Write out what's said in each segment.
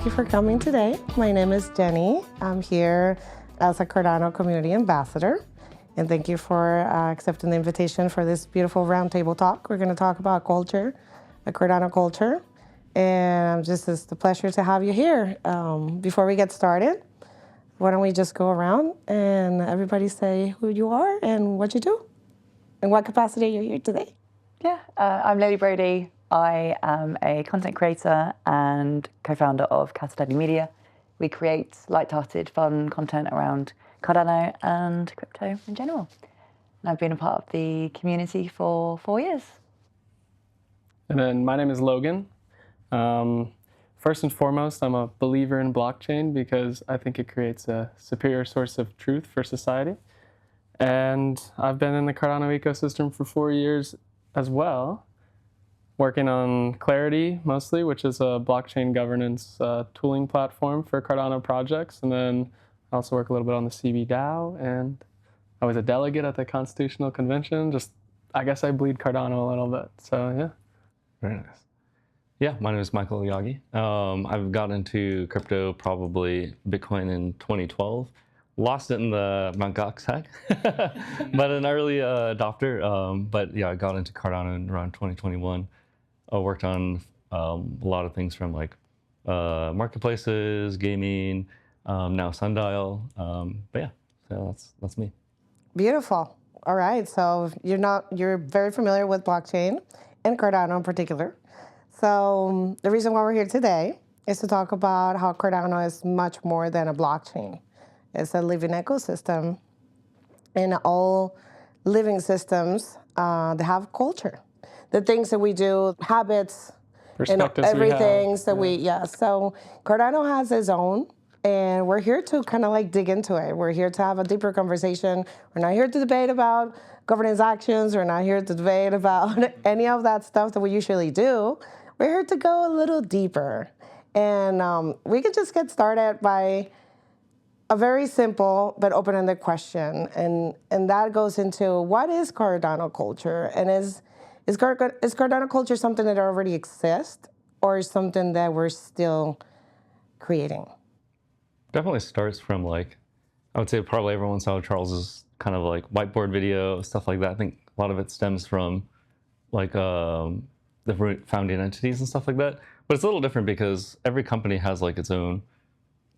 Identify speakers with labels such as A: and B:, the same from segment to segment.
A: Thank you for coming today. My name is Jenny. I'm here as a Cardano community ambassador. And thank you for accepting the invitation for this beautiful Roundtable Talk. We're going to talk about culture, the Cardano culture. And it's a pleasure to have you here. Before we get started, why don't we just go around and everybody say who you are and what you do and what capacity you're here today.
B: Yeah, I'm Lady Brodi. I am a content creator and co-founder of Cardano Media. We create light-hearted, fun content around Cardano and crypto in general. And I've been a part of the community for 4 years.
C: And then my name is Logan. First and foremost, I'm a believer in blockchain because I think it creates a superior source of truth for society. And I've been in the Cardano ecosystem for 4 years as well, working on Clarity mostly, which is a blockchain governance tooling platform for Cardano projects. And then I also work a little bit on the CB DAO, and I was a delegate at the Constitutional Convention. I guess I bleed Cardano a little bit, so yeah.
D: Very nice. Yeah, my name is Michael Yagi. I've got into crypto, probably Bitcoin in 2012. Lost it in the Mt. Gox hack, but an early adopter. But yeah, I got into Cardano in around 2021. I worked on a lot of things from like marketplaces, gaming, now Sundial. But yeah, so that's me.
A: Beautiful. All right. So you're very familiar with blockchain and Cardano in particular. So the reason why we're here today is to talk about how Cardano is much more than a blockchain. It's a living ecosystem, and all living systems, they have culture. The things that we do, habits, everything. So Cardano has its own, and we're here to kind of like dig into it. We're here to have a deeper conversation. We're not here to debate about governance actions. We're not here to debate about any of that stuff that we usually do. We're here to go a little deeper. And we could just get started by a very simple but open-ended question. And that goes into what is Cardano culture? And is Cardano culture something that already exists, or is something that we're still creating?
D: Definitely starts from like, I would say probably everyone saw Charles's kind of like whiteboard video, stuff like that. I think a lot of it stems from like the founding entities and stuff like that. But it's a little different because every company has like its own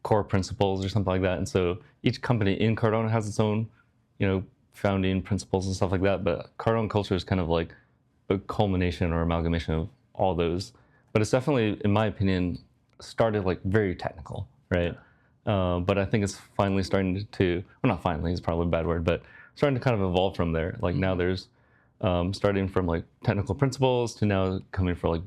D: core principles or something like that. And so each company in Cardano has its own, founding principles and stuff like that. But Cardano culture is kind of like a culmination or amalgamation of all those. But it's definitely, in my opinion, started like very technical, right? But I think it's finally starting to, well, not finally, it's probably a bad word, but starting to kind of evolve from there. Like now there's starting from like technical principles to now coming for like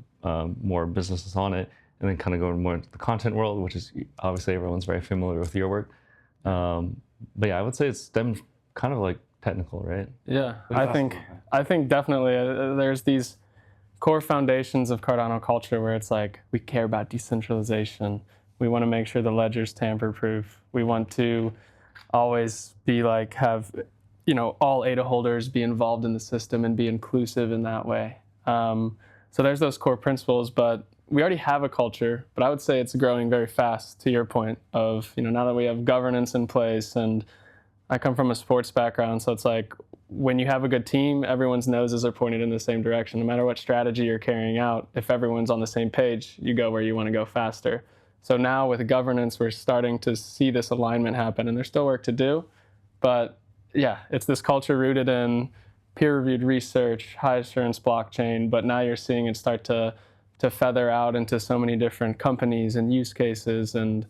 D: more businesses on it, and then kind of going more into the content world, which is obviously everyone's very familiar with your work. But yeah, I would say it's stemmed kind of like technical, right?
C: Yeah, I think definitely there's these core foundations of Cardano culture where it's like we care about decentralization. We want to make sure the ledger's tamper-proof. We want to always be like have all ADA holders be involved in the system and be inclusive in that way. So there's those core principles, but we already have a culture, but I would say it's growing very fast, to your point of, now that we have governance in place, and I come from a sports background, so it's like when you have a good team, everyone's noses are pointed in the same direction. No matter what strategy you're carrying out, if everyone's on the same page, you go where you want to go faster. So now with governance, we're starting to see this alignment happen, and there's still work to do, but yeah, it's this culture rooted in peer-reviewed research, high assurance blockchain, but now you're seeing it start to feather out into so many different companies and use cases and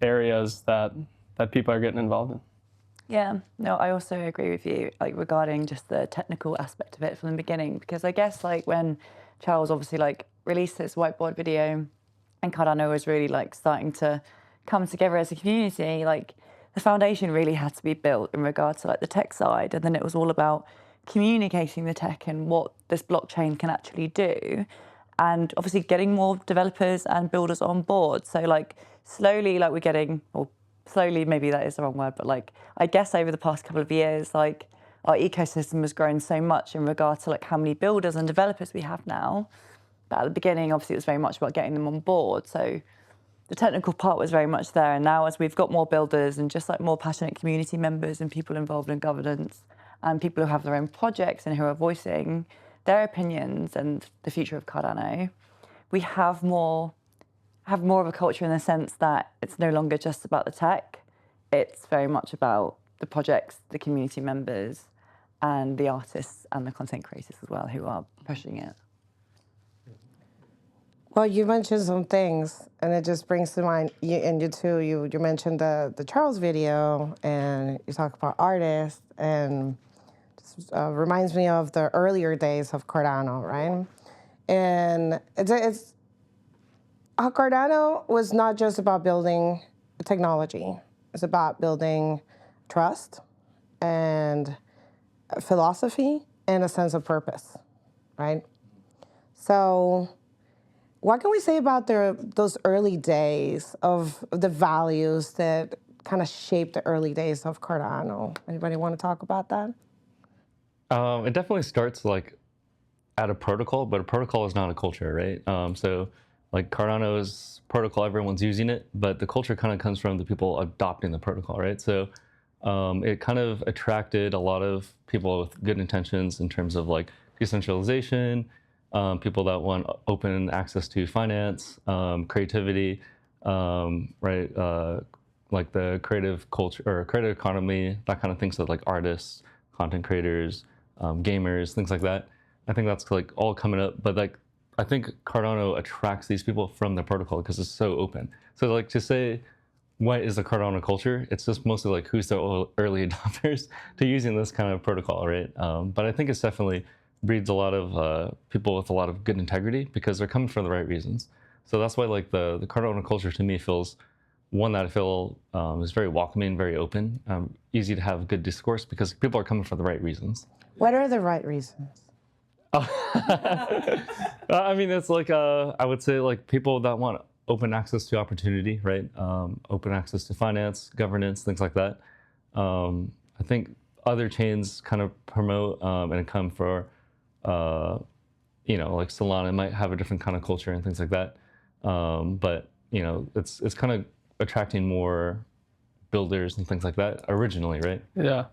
C: areas that people are getting involved in.
B: Yeah, no, I also agree with you, like regarding just the technical aspect of it from the beginning, because I guess like when Charles obviously like released his whiteboard video and Cardano was really like starting to come together as a community, like the foundation really had to be built in regards to like the tech side, and then it was all about communicating the tech and what this blockchain can actually do, and obviously getting more developers and builders on board. So like slowly, like we're getting, or slowly, maybe that is the wrong word, but like I guess over the past couple of years, like our ecosystem has grown so much in regard to like how many builders and developers we have now. But at the beginning, obviously, it was very much about getting them on board. So the technical part was very much there. And now as we've got more builders and just like more passionate community members and people involved in governance and people who have their own projects and who are voicing their opinions and the future of Cardano, we have more of a culture in the sense that it's no longer just about the tech. It's very much about the projects, the community members, and the artists and the content creators as well who are pushing it.
A: Well, you mentioned some things, and it just brings to mind, you mentioned the Charles video, and you talk about artists, and just reminds me of the earlier days of Cardano, right? And it's Cardano was not just about building technology. It's about building trust and philosophy and a sense of purpose, right? So what can we say about those early days of the values that kind of shaped the early days of Cardano? Anybody want to talk about that?
D: It definitely starts like at a protocol, but a protocol is not a culture, right? So like Cardano's protocol, everyone's using it, but the culture kind of comes from the people adopting the protocol, right? So it kind of attracted a lot of people with good intentions in terms of like decentralization, people that want open access to finance, creativity, right? Like the creative culture or creative economy, that kind of thing. So like artists, content creators, gamers, things like that. I think that's like all coming up, but like I think Cardano attracts these people from the protocol because it's so open. So like to say, what is the Cardano culture? It's just mostly like who's the early adopters to using this kind of protocol, right? But I think it's definitely breeds a lot of people with a lot of good integrity because they're coming for the right reasons. So that's why like the Cardano culture to me feels one that I feel is very welcoming, very open, easy to have good discourse because people are coming for the right reasons.
A: What are the right reasons?
D: I mean, it's like, I would say like people that want open access to opportunity, right? Open access to finance, governance, things like that. I think other chains kind of promote and come for, you know, like Solana might have a different kind of culture and things like that. But, you know, it's kind of attracting more builders and things like that originally, right?
C: Yeah.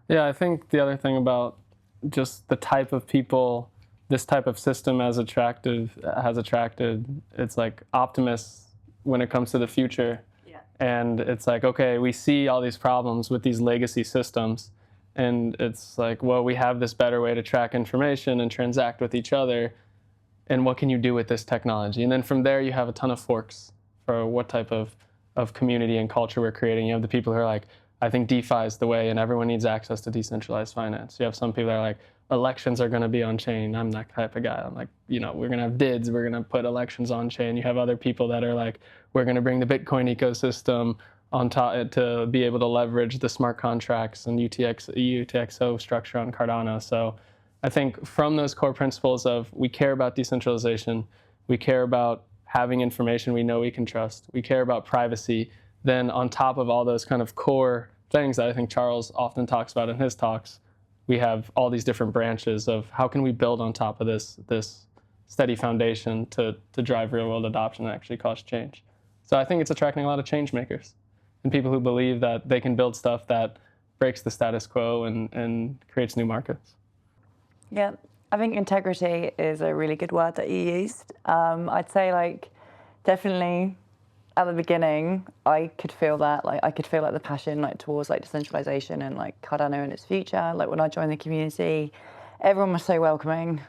C: Yeah, I think the other thing about just the type of people this type of system has attracted, it's like optimists when it comes to the future.
B: Yeah.
C: And it's like, okay, we see all these problems with these legacy systems. And it's like, well, we have this better way to track information and transact with each other. And what can you do with this technology? And then from there, you have a ton of forks for what type of community and culture we're creating. You have the people who are like, I think DeFi is the way and everyone needs access to decentralized finance. You have some people that are like, elections are going to be on chain. I'm that type of guy. I'm like, you know, we're going to have DIDs. We're going to put elections on chain. You have other people that are like, we're going to bring the Bitcoin ecosystem on top to be able to leverage the smart contracts and UTXO structure on Cardano. So I think from those core principles of we care about decentralization, we care about having information we know we can trust, we care about privacy, then on top of all those kind of core things that I think Charles often talks about in his talks, we have all these different branches of how can we build on top of this steady foundation to drive real world adoption and actually cause change. So I think it's attracting a lot of change makers and people who believe that they can build stuff that breaks the status quo and creates new markets.
B: Yeah, I think integrity is a really good word that you used. I'd say like definitely at the beginning, I could feel that, like I could feel like the passion like towards like decentralization and like Cardano and its future. Like when I joined the community, everyone was so welcoming.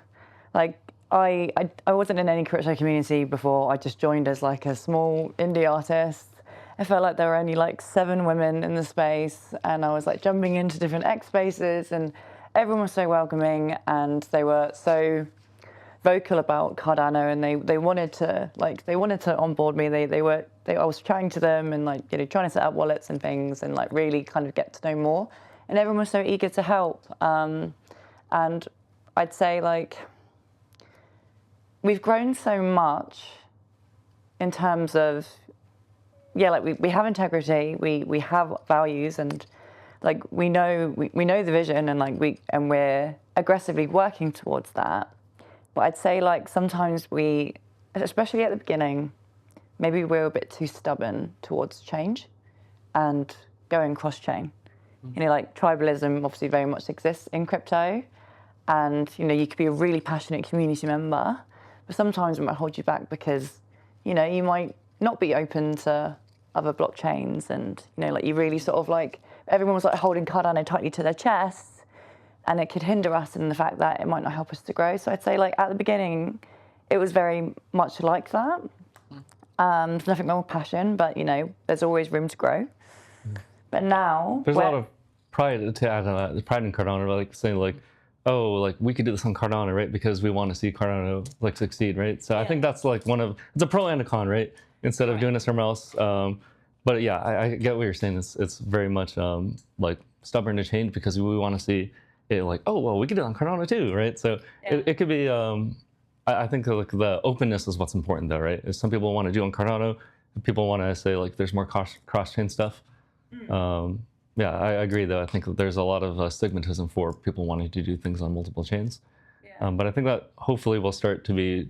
B: Like I wasn't in any crypto community before. I just joined as like a small indie artist. I felt like there were only like 7 women in the space, and I was like jumping into different X spaces, and everyone was so welcoming, and they were so vocal about Cardano, and they wanted to onboard me. I was chatting to them and like, you know, trying to set up wallets and things and like really kind of get to know more. And everyone was so eager to help. And I'd say like we've grown so much in terms of, yeah, like we have integrity, we have values, and like we know the vision, and like we're aggressively working towards that. But I'd say like sometimes we, especially at the beginning, maybe we're a bit too stubborn towards change and going cross-chain. You know, like tribalism obviously very much exists in crypto, and you know, you could be a really passionate community member, but sometimes it might hold you back because, you know, you might not be open to other blockchains, and you know, like you really sort of like everyone was like holding Cardano tightly to their chests, and it could hinder us in the fact that it might not help us to grow. So I'd say like at the beginning, it was very much like that. There's nothing wrong with passion, but you know, there's always room to grow. But now
D: There's a lot of pride to add on that. Pride in Cardano, like saying like, oh, like we could do this on Cardano, right? Because we want to see Cardano like succeed, right? So I think that's like it's a pro and a con, right? Instead of doing it somewhere else. But yeah, I get what you're saying. It's very much like stubborn to change because we want to see it like, oh, well, we could do it on Cardano too, right? So it could be, I think like the openness is what's important though, right? If some people want to do on Cardano, people want to say like there's more cross-chain stuff. Yeah, I agree though. I think there's a lot of stigmatism for people wanting to do things on multiple chains. But I think that hopefully will start to be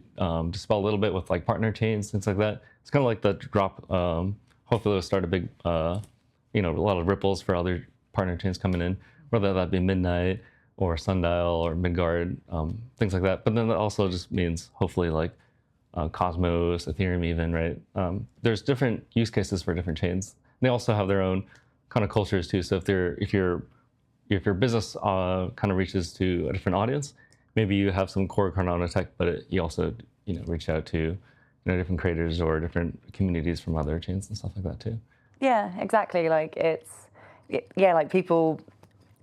D: dispelled a little bit with like partner chains, things like that. It's kind of like the drop. Hopefully it'll start a big, you know, a lot of ripples for other partner chains coming in, whether that be Midnight or Sundial or Midgard, things like that. But then that also just means hopefully like Cosmos, Ethereum even, right? There's different use cases for different chains. They also have their own kind of cultures too. So if your business kind of reaches to a different audience, maybe you have some core Cardano tech, but you also reach out to different creators or different communities from other chains and stuff like that too.
B: Yeah, exactly. Like like people,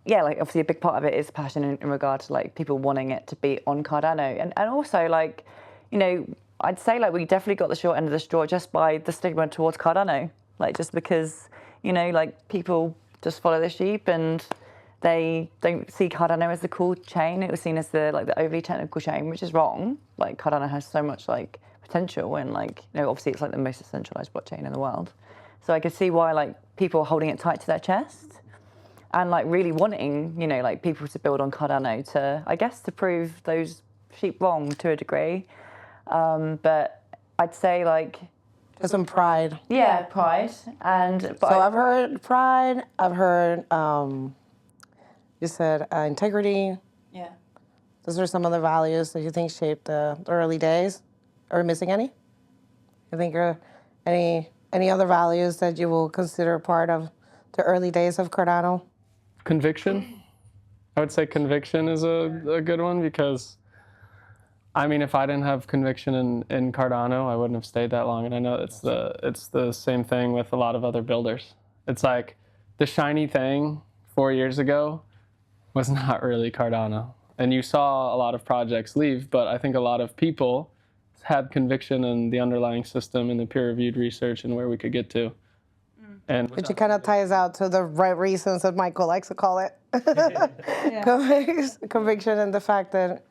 B: like obviously a big part of it is passion in regard to like people wanting it to be on Cardano, and also like, I'd say like we definitely got the short end of the straw just by the stigma towards Cardano, like just because like people just follow the sheep and they don't see Cardano as the cool chain. It was seen as the overly technical chain, which is wrong. Like Cardano has so much like potential, and like obviously it's like the most decentralized blockchain in the world. So I could see why like people are holding it tight to their chest and like really wanting like people to build on Cardano to, I guess, to prove those sheep wrong to a degree. But I'd say like
A: there's some pride.
B: Yeah, pride. But
A: I've heard pride. I've heard you said integrity.
B: Yeah.
A: Those are some other values that you think shaped the early days. Are we missing any? You think any other values that you will consider part of the early days of Cardano?
C: Conviction. I would say conviction is a good one, because I mean, if I didn't have conviction in Cardano, I wouldn't have stayed that long. And I know it's the same thing with a lot of other builders. It's like the shiny thing 4 years ago was not really Cardano. And you saw a lot of projects leave, but I think a lot of people had conviction in the underlying system and the peer-reviewed research and where we could get to. And
A: which it kind of ties out to the right reasons that Michael likes to call it. Conviction and the fact that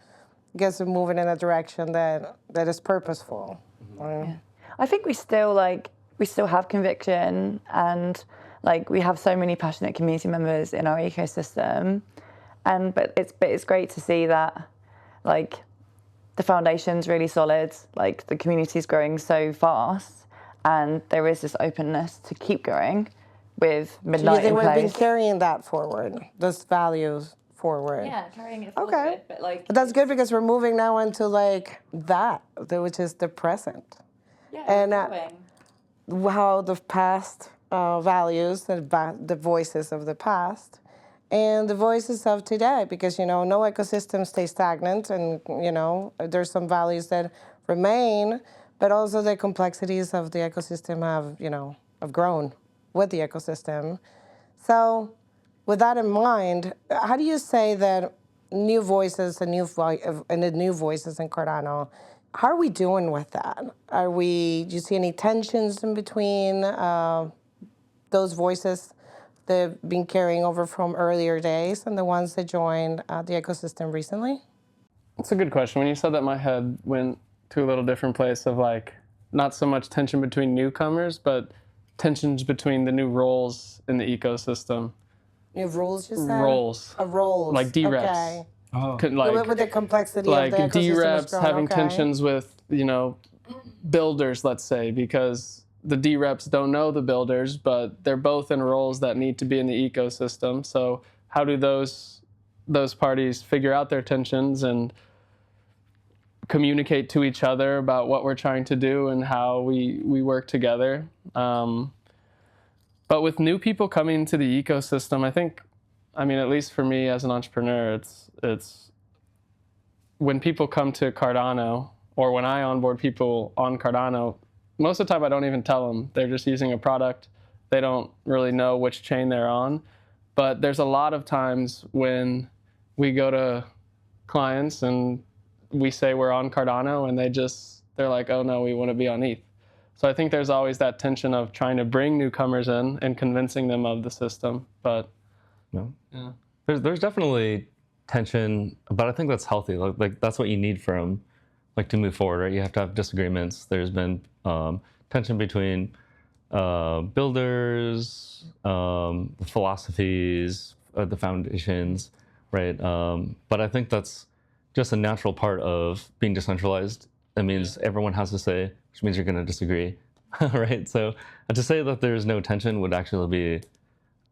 A: gets it moving in a direction that is purposeful.
B: Yeah. I think we still have conviction, and like we have so many passionate community members in our ecosystem, but it's great to see that like the foundation's really solid, like the community's growing so fast, and there is this openness to keep going with Midnight in place.
A: We've been carrying that forward, those values forward.
B: Yeah, carrying it forward.
A: Okay.
B: But
A: that's good, because we're moving now into like that, which is the present.
B: Yeah,
A: and how the past values, the voices of the past, and the voices of today, because no ecosystem stays stagnant, and there's some values that remain, but also the complexities of the ecosystem have grown with the ecosystem. So with that in mind, how do you say that new voices and the new voices in Cardano, how are we doing with that? Do you see any tensions in between those voices that have been carrying over from earlier days and the ones that joined the ecosystem recently?
C: That's a good question. When you said that, my head went to a little different place of like, not so much tension between newcomers, but tensions between the new roles in the ecosystem.
A: New rules, you said?
C: Roles.
A: Roles.
C: Like D-reps.
A: Okay.
C: Like,
A: with the complexity
C: like
A: of the ecosystem
C: D-reps having tensions with, builders, let's say, because the D-reps don't know the builders, but they're both in roles that need to be in the ecosystem. So how do those parties figure out their tensions and communicate to each other about what we're trying to do and how we work together? But with new people coming into the ecosystem, I mean, at least for me as an entrepreneur, it's when people come to Cardano, or when I onboard people on Cardano, most of the time I don't even tell them. They're just using a product. They don't really know which chain they're on. But there's a lot of times when we go to clients and we say we're on Cardano, and they're like, oh no, we want to be on ETH. So I think there's always that tension of trying to bring newcomers in and convincing them of the system. But
D: yeah. There's definitely tension, but I think that's healthy. Like that's what you need from to move forward, right? You have to have disagreements. There's been tension between builders, the philosophies, the foundations, right? But I think that's just a natural part of being decentralized. That means everyone has to say, which means you're going to disagree, right? So to say that there's no tension would actually be,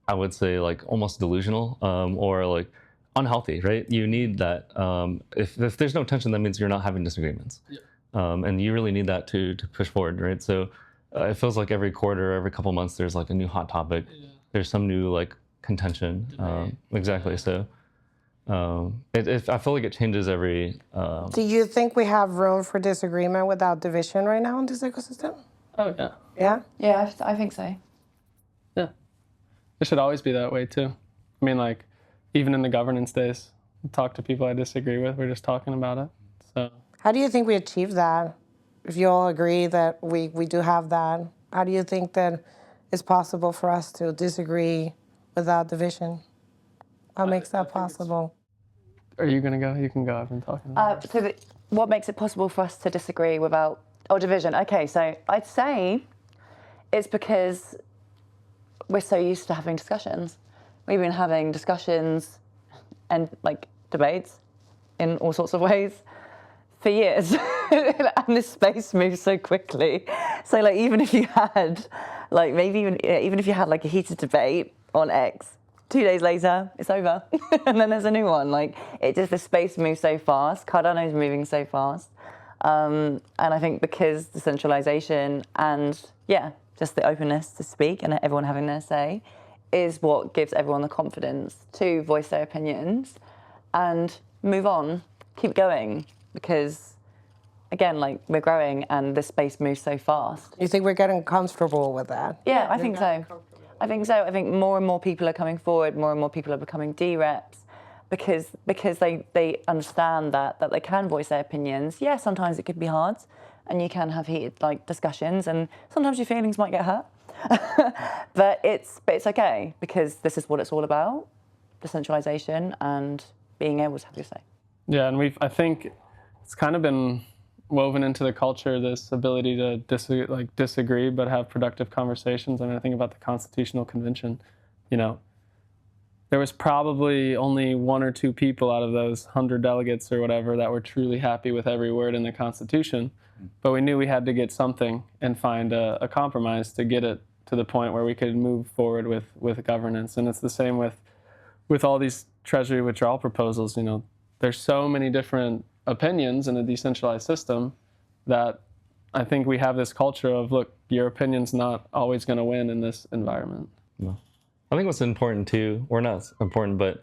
D: I would say, almost delusional or unhealthy, right? You need that. If there's no tension, that means you're not having disagreements. Yeah. And you really need that to push forward, right? So it feels like every quarter, every couple months, there's a new hot topic. Yeah. There's some new contention. Exactly. So I feel like it changes every.
A: Do you think we have room for disagreement without division right now in this ecosystem?
C: Oh yeah.
A: Yeah.
B: Yeah, I think so.
C: Yeah. It should always be that way too. I mean, even in the governance days, I talk to people I disagree with. We're just talking about it. So.
A: How do you think we achieve that? If you all agree that we do have that, how do you think that it's possible for us to disagree without division? What makes that possible?
C: Are you going to go? You can go. I've been talking.
B: What makes it possible for us to disagree without division? Okay, so I'd say it's because we're so used to having discussions. We've been having discussions and debates in all sorts of ways for years, and this space moves so quickly. So even if you had even if you had a heated debate on X, 2 days later it's over, and then there's a new one. The space moves so fast. Cardano is moving so fast, and I think because decentralization and just the openness to speak and everyone having their say is what gives everyone the confidence to voice their opinions and move on, keep going, because again, we're growing and the space moves so fast.
A: You think we're getting comfortable with that?
B: Yeah, I think so. I think more and more people are coming forward, more and more people are becoming D-reps because they understand that they can voice their opinions. Yeah, sometimes it could be hard and you can have heated discussions and sometimes your feelings might get hurt. but it's okay because this is what it's all about: decentralization and being able to have your say.
C: Yeah, and I think it's kind of been woven into the culture, this ability to disagree but have productive conversations. I mean, I think about the Constitutional Convention. There was probably only 1 or 2 people out of those 100 delegates or whatever that were truly happy with every word in the Constitution. But we knew we had to get something and find a compromise to get it to the point where we could move forward with governance. And it's the same with all these Treasury withdrawal proposals. There's so many different opinions in a decentralized system that I think we have this culture of, look, your opinion's not always going to win in this environment.
D: No. I think what's important too, or not important, but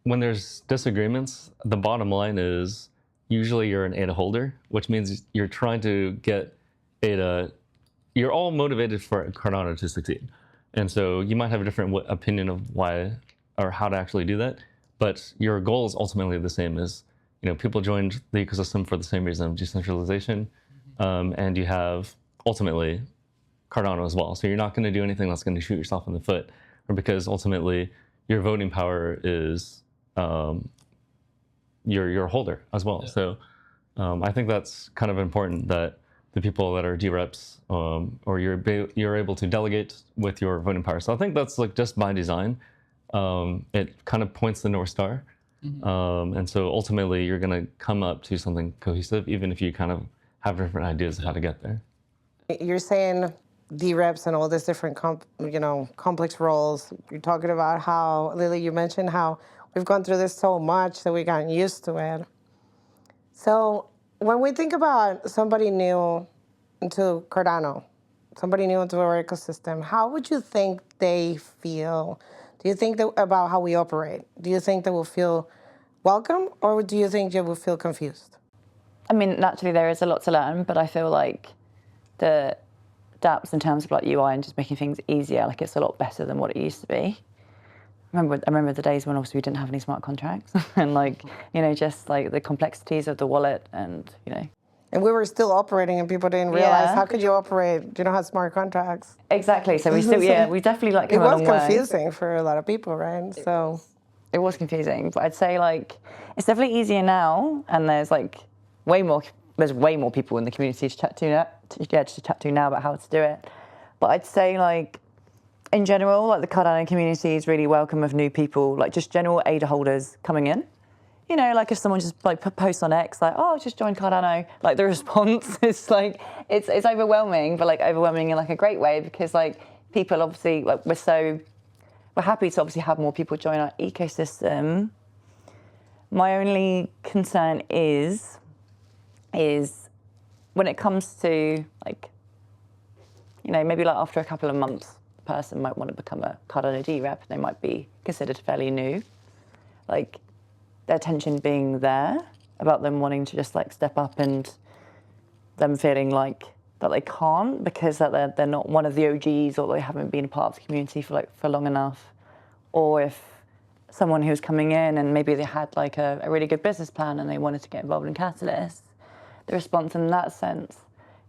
D: when there's disagreements, the bottom line is usually you're an ADA holder, which means you're trying to get ADA. You're all motivated for Cardano to succeed. And so you might have a different opinion of why or how to actually do that, but your goal is ultimately the same as, people joined the ecosystem for the same reason of decentralization, and you have ultimately Cardano as well. So you're not going to do anything that's going to shoot yourself in the foot, or because ultimately your voting power is your holder as well. Yeah. So I think that's kind of important that the people that are D-reps or you're able to delegate with your voting power. So I think that's just by design. It kind of points the North Star. Mm-hmm. And so ultimately you're going to come up to something cohesive, even if you kind of have different ideas of how to get there.
A: You're saying D-reps and all these different, complex roles. You're talking about how, Lily, you mentioned how we've gone through this so much that we got used to it. So when we think about somebody new into Cardano, somebody new into our ecosystem, how would you think they feel? Do you think that about how we operate? Do you think they will feel welcome, or do you think they will feel confused?
B: I mean, naturally there is a lot to learn, but I feel like the dApps in terms of like UI and just making things easier, like it's a lot better than what it used to be. I remember the days when obviously we didn't have any smart contracts and like, just like the complexities of the wallet and,
A: And we were still operating, and people didn't realize,
B: Yeah.
A: how could you operate? You don't have smart contracts.
B: Exactly. So we still, we definitely like
A: It
B: come a
A: was
B: long way.
A: confusing for a lot of people, right? So
B: It was confusing, but I'd say like it's definitely easier now, and there's like way more people in the community to chat to now about how to do it. But I'd say like in general, like the Cardano community is really welcome of new people, like just general ADA holders coming in. Like if someone just like posts on X, like, oh, I just joined Cardano, like the response is like, it's overwhelming, but like overwhelming in like a great way, because like people obviously, like we're happy to obviously have more people join our ecosystem. My only concern is when it comes to like, maybe like after a couple of months, a person might want to become a Cardano D rep, they might be considered fairly new. Like, their tension being there about them wanting to just like step up and them feeling like that they can't because that they're not one of the OGs, or they haven't been a part of the community for long enough. Or if someone who's coming in and maybe they had like a really good business plan and they wanted to get involved in Catalyst, the response in that sense,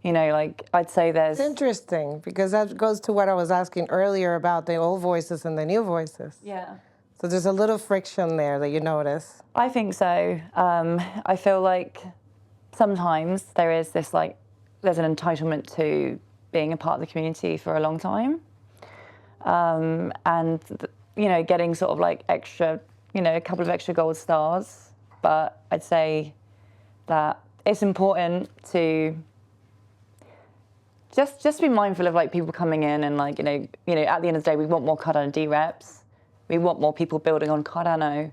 B: like I'd say there's...
A: it's interesting, because that goes to what I was asking earlier about the old voices and the new voices.
B: Yeah.
A: So there's a little friction there that you notice.
B: I think so. I feel like sometimes there is this like, there's an entitlement to being a part of the community for a long time. And, getting sort of like extra, a couple of extra gold stars. But I'd say that it's important to just be mindful of like people coming in and like, at the end of the day, we want more Cardano D reps. We want more people building on Cardano,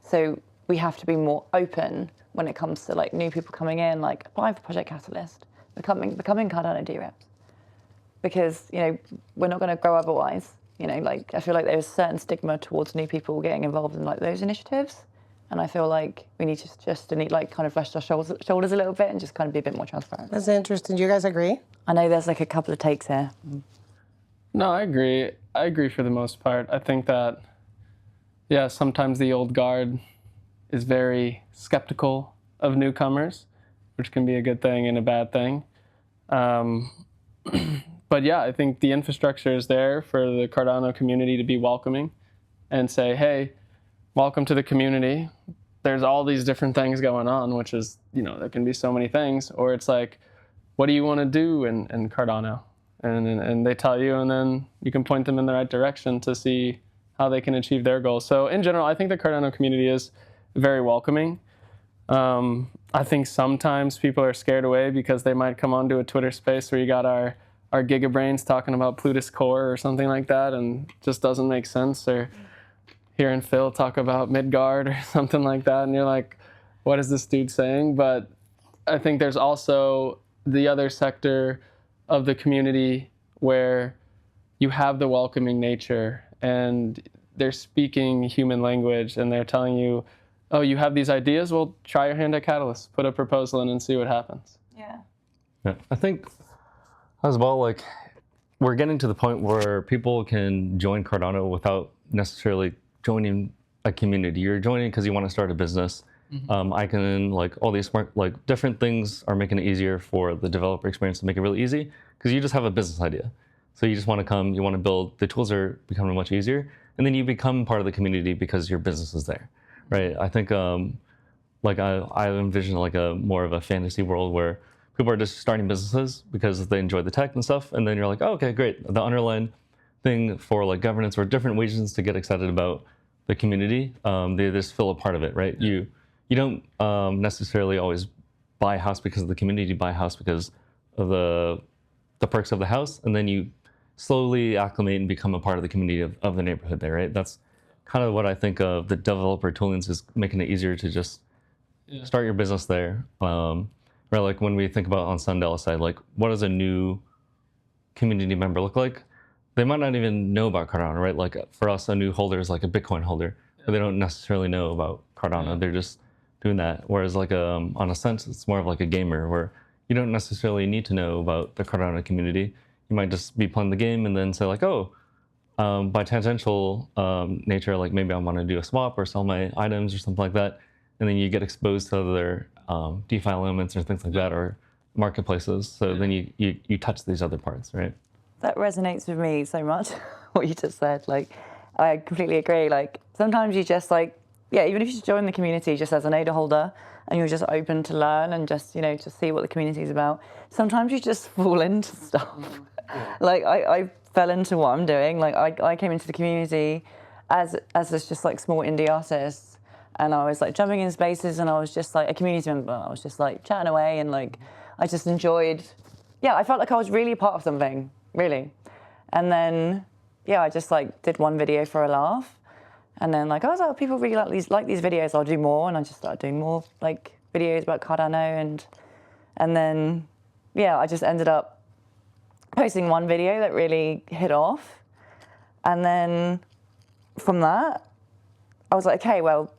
B: so we have to be more open when it comes to like new people coming in, like applying for Project Catalyst, becoming Cardano D reps, because we're not going to grow otherwise. Like I feel like there's a certain stigma towards new people getting involved in like those initiatives, and I feel like we need to like kind of rest our shoulders a little bit and just kind of be a bit more transparent.
A: That's interesting. Do you guys agree?
B: I know there's like a couple of takes here.
C: No, I agree. I agree for the most part. I think that, yeah, sometimes the old guard is very skeptical of newcomers, which can be a good thing and a bad thing. But yeah, I think the infrastructure is there for the Cardano community to be welcoming and say, hey, welcome to the community. There's all these different things going on, which is, there can be so many things. Or it's like, what do you want to do in Cardano? And they tell you, and then you can point them in the right direction to see how they can achieve their goals. So in general, I think the Cardano community is very welcoming. I think sometimes people are scared away because they might come onto a Twitter space where you got our gigabrains talking about Plutus Core or something like that, and just doesn't make sense. Or hearing Phil talk about Midgard or something like that, and you're like, what is this dude saying? But I think there's also the other sector of the community where you have the welcoming nature and they're speaking human language and they're telling you, oh, you have these ideas? Well, try your hand at Catalyst. Put a proposal in and see what happens.
B: Yeah.
D: I think as well, like we're getting to the point where people can join Cardano without necessarily joining a community. You're joining because you want to start a business. I can like all these smart, like different things are making it easier for the developer experience to make it really easy because you just have a business idea. So you just want to come, you want to build, the tools are becoming much easier. And then you become part of the community because your business is there, right? I think like I envision like a more of a fantasy world where people are just starting businesses because they enjoy the tech and stuff. And then you're like, oh, okay, great. The underlying thing for like governance or different reasons to get excited about the community, they just feel a part of it, right? You don't necessarily always buy a house because of the community, you buy a house because of the perks of the house, and then you slowly acclimate and become a part of the community of the neighborhood there, right? That's kind of what I think of the developer toolings, is making it easier to just start your business there. Right, like when we think about on Sundel's side, like what does a new community member look like? They might not even know about Cardano, right? Like for us, a new holder is like a Bitcoin holder, but they don't necessarily know about Cardano. They're just doing that. Whereas like on a sense, it's more of like a gamer where you don't necessarily need to know about the Cardano community. You might just be playing the game and then say like, oh, by tangential nature, like maybe I want to do a swap or sell my items or something like that. And then you get exposed to other DeFi elements or things like that, or marketplaces. So then you touch these other parts, right?
B: That resonates with me so much, what you just said. Like, I completely agree. Like, sometimes you just like, yeah, even if you join the community just as an ADA holder and you're just open to learn and just, you know, to see what the community is about, sometimes you just fall into stuff. Like, I fell into what I'm doing. Like, I came into the community as this just like small indie artist, and I was like jumping in spaces, and I was just like a community member. I was just like chatting away, and like, I just enjoyed, yeah, I felt like I was really part of something. Really. And then, yeah, I just like did one video for a laugh. And then like, I was like, oh, people really like these videos, I'll do more. And I just started doing more like videos about Cardano. And then, yeah, I just ended up posting one video that really hit off. And then from that, I was like, okay, well,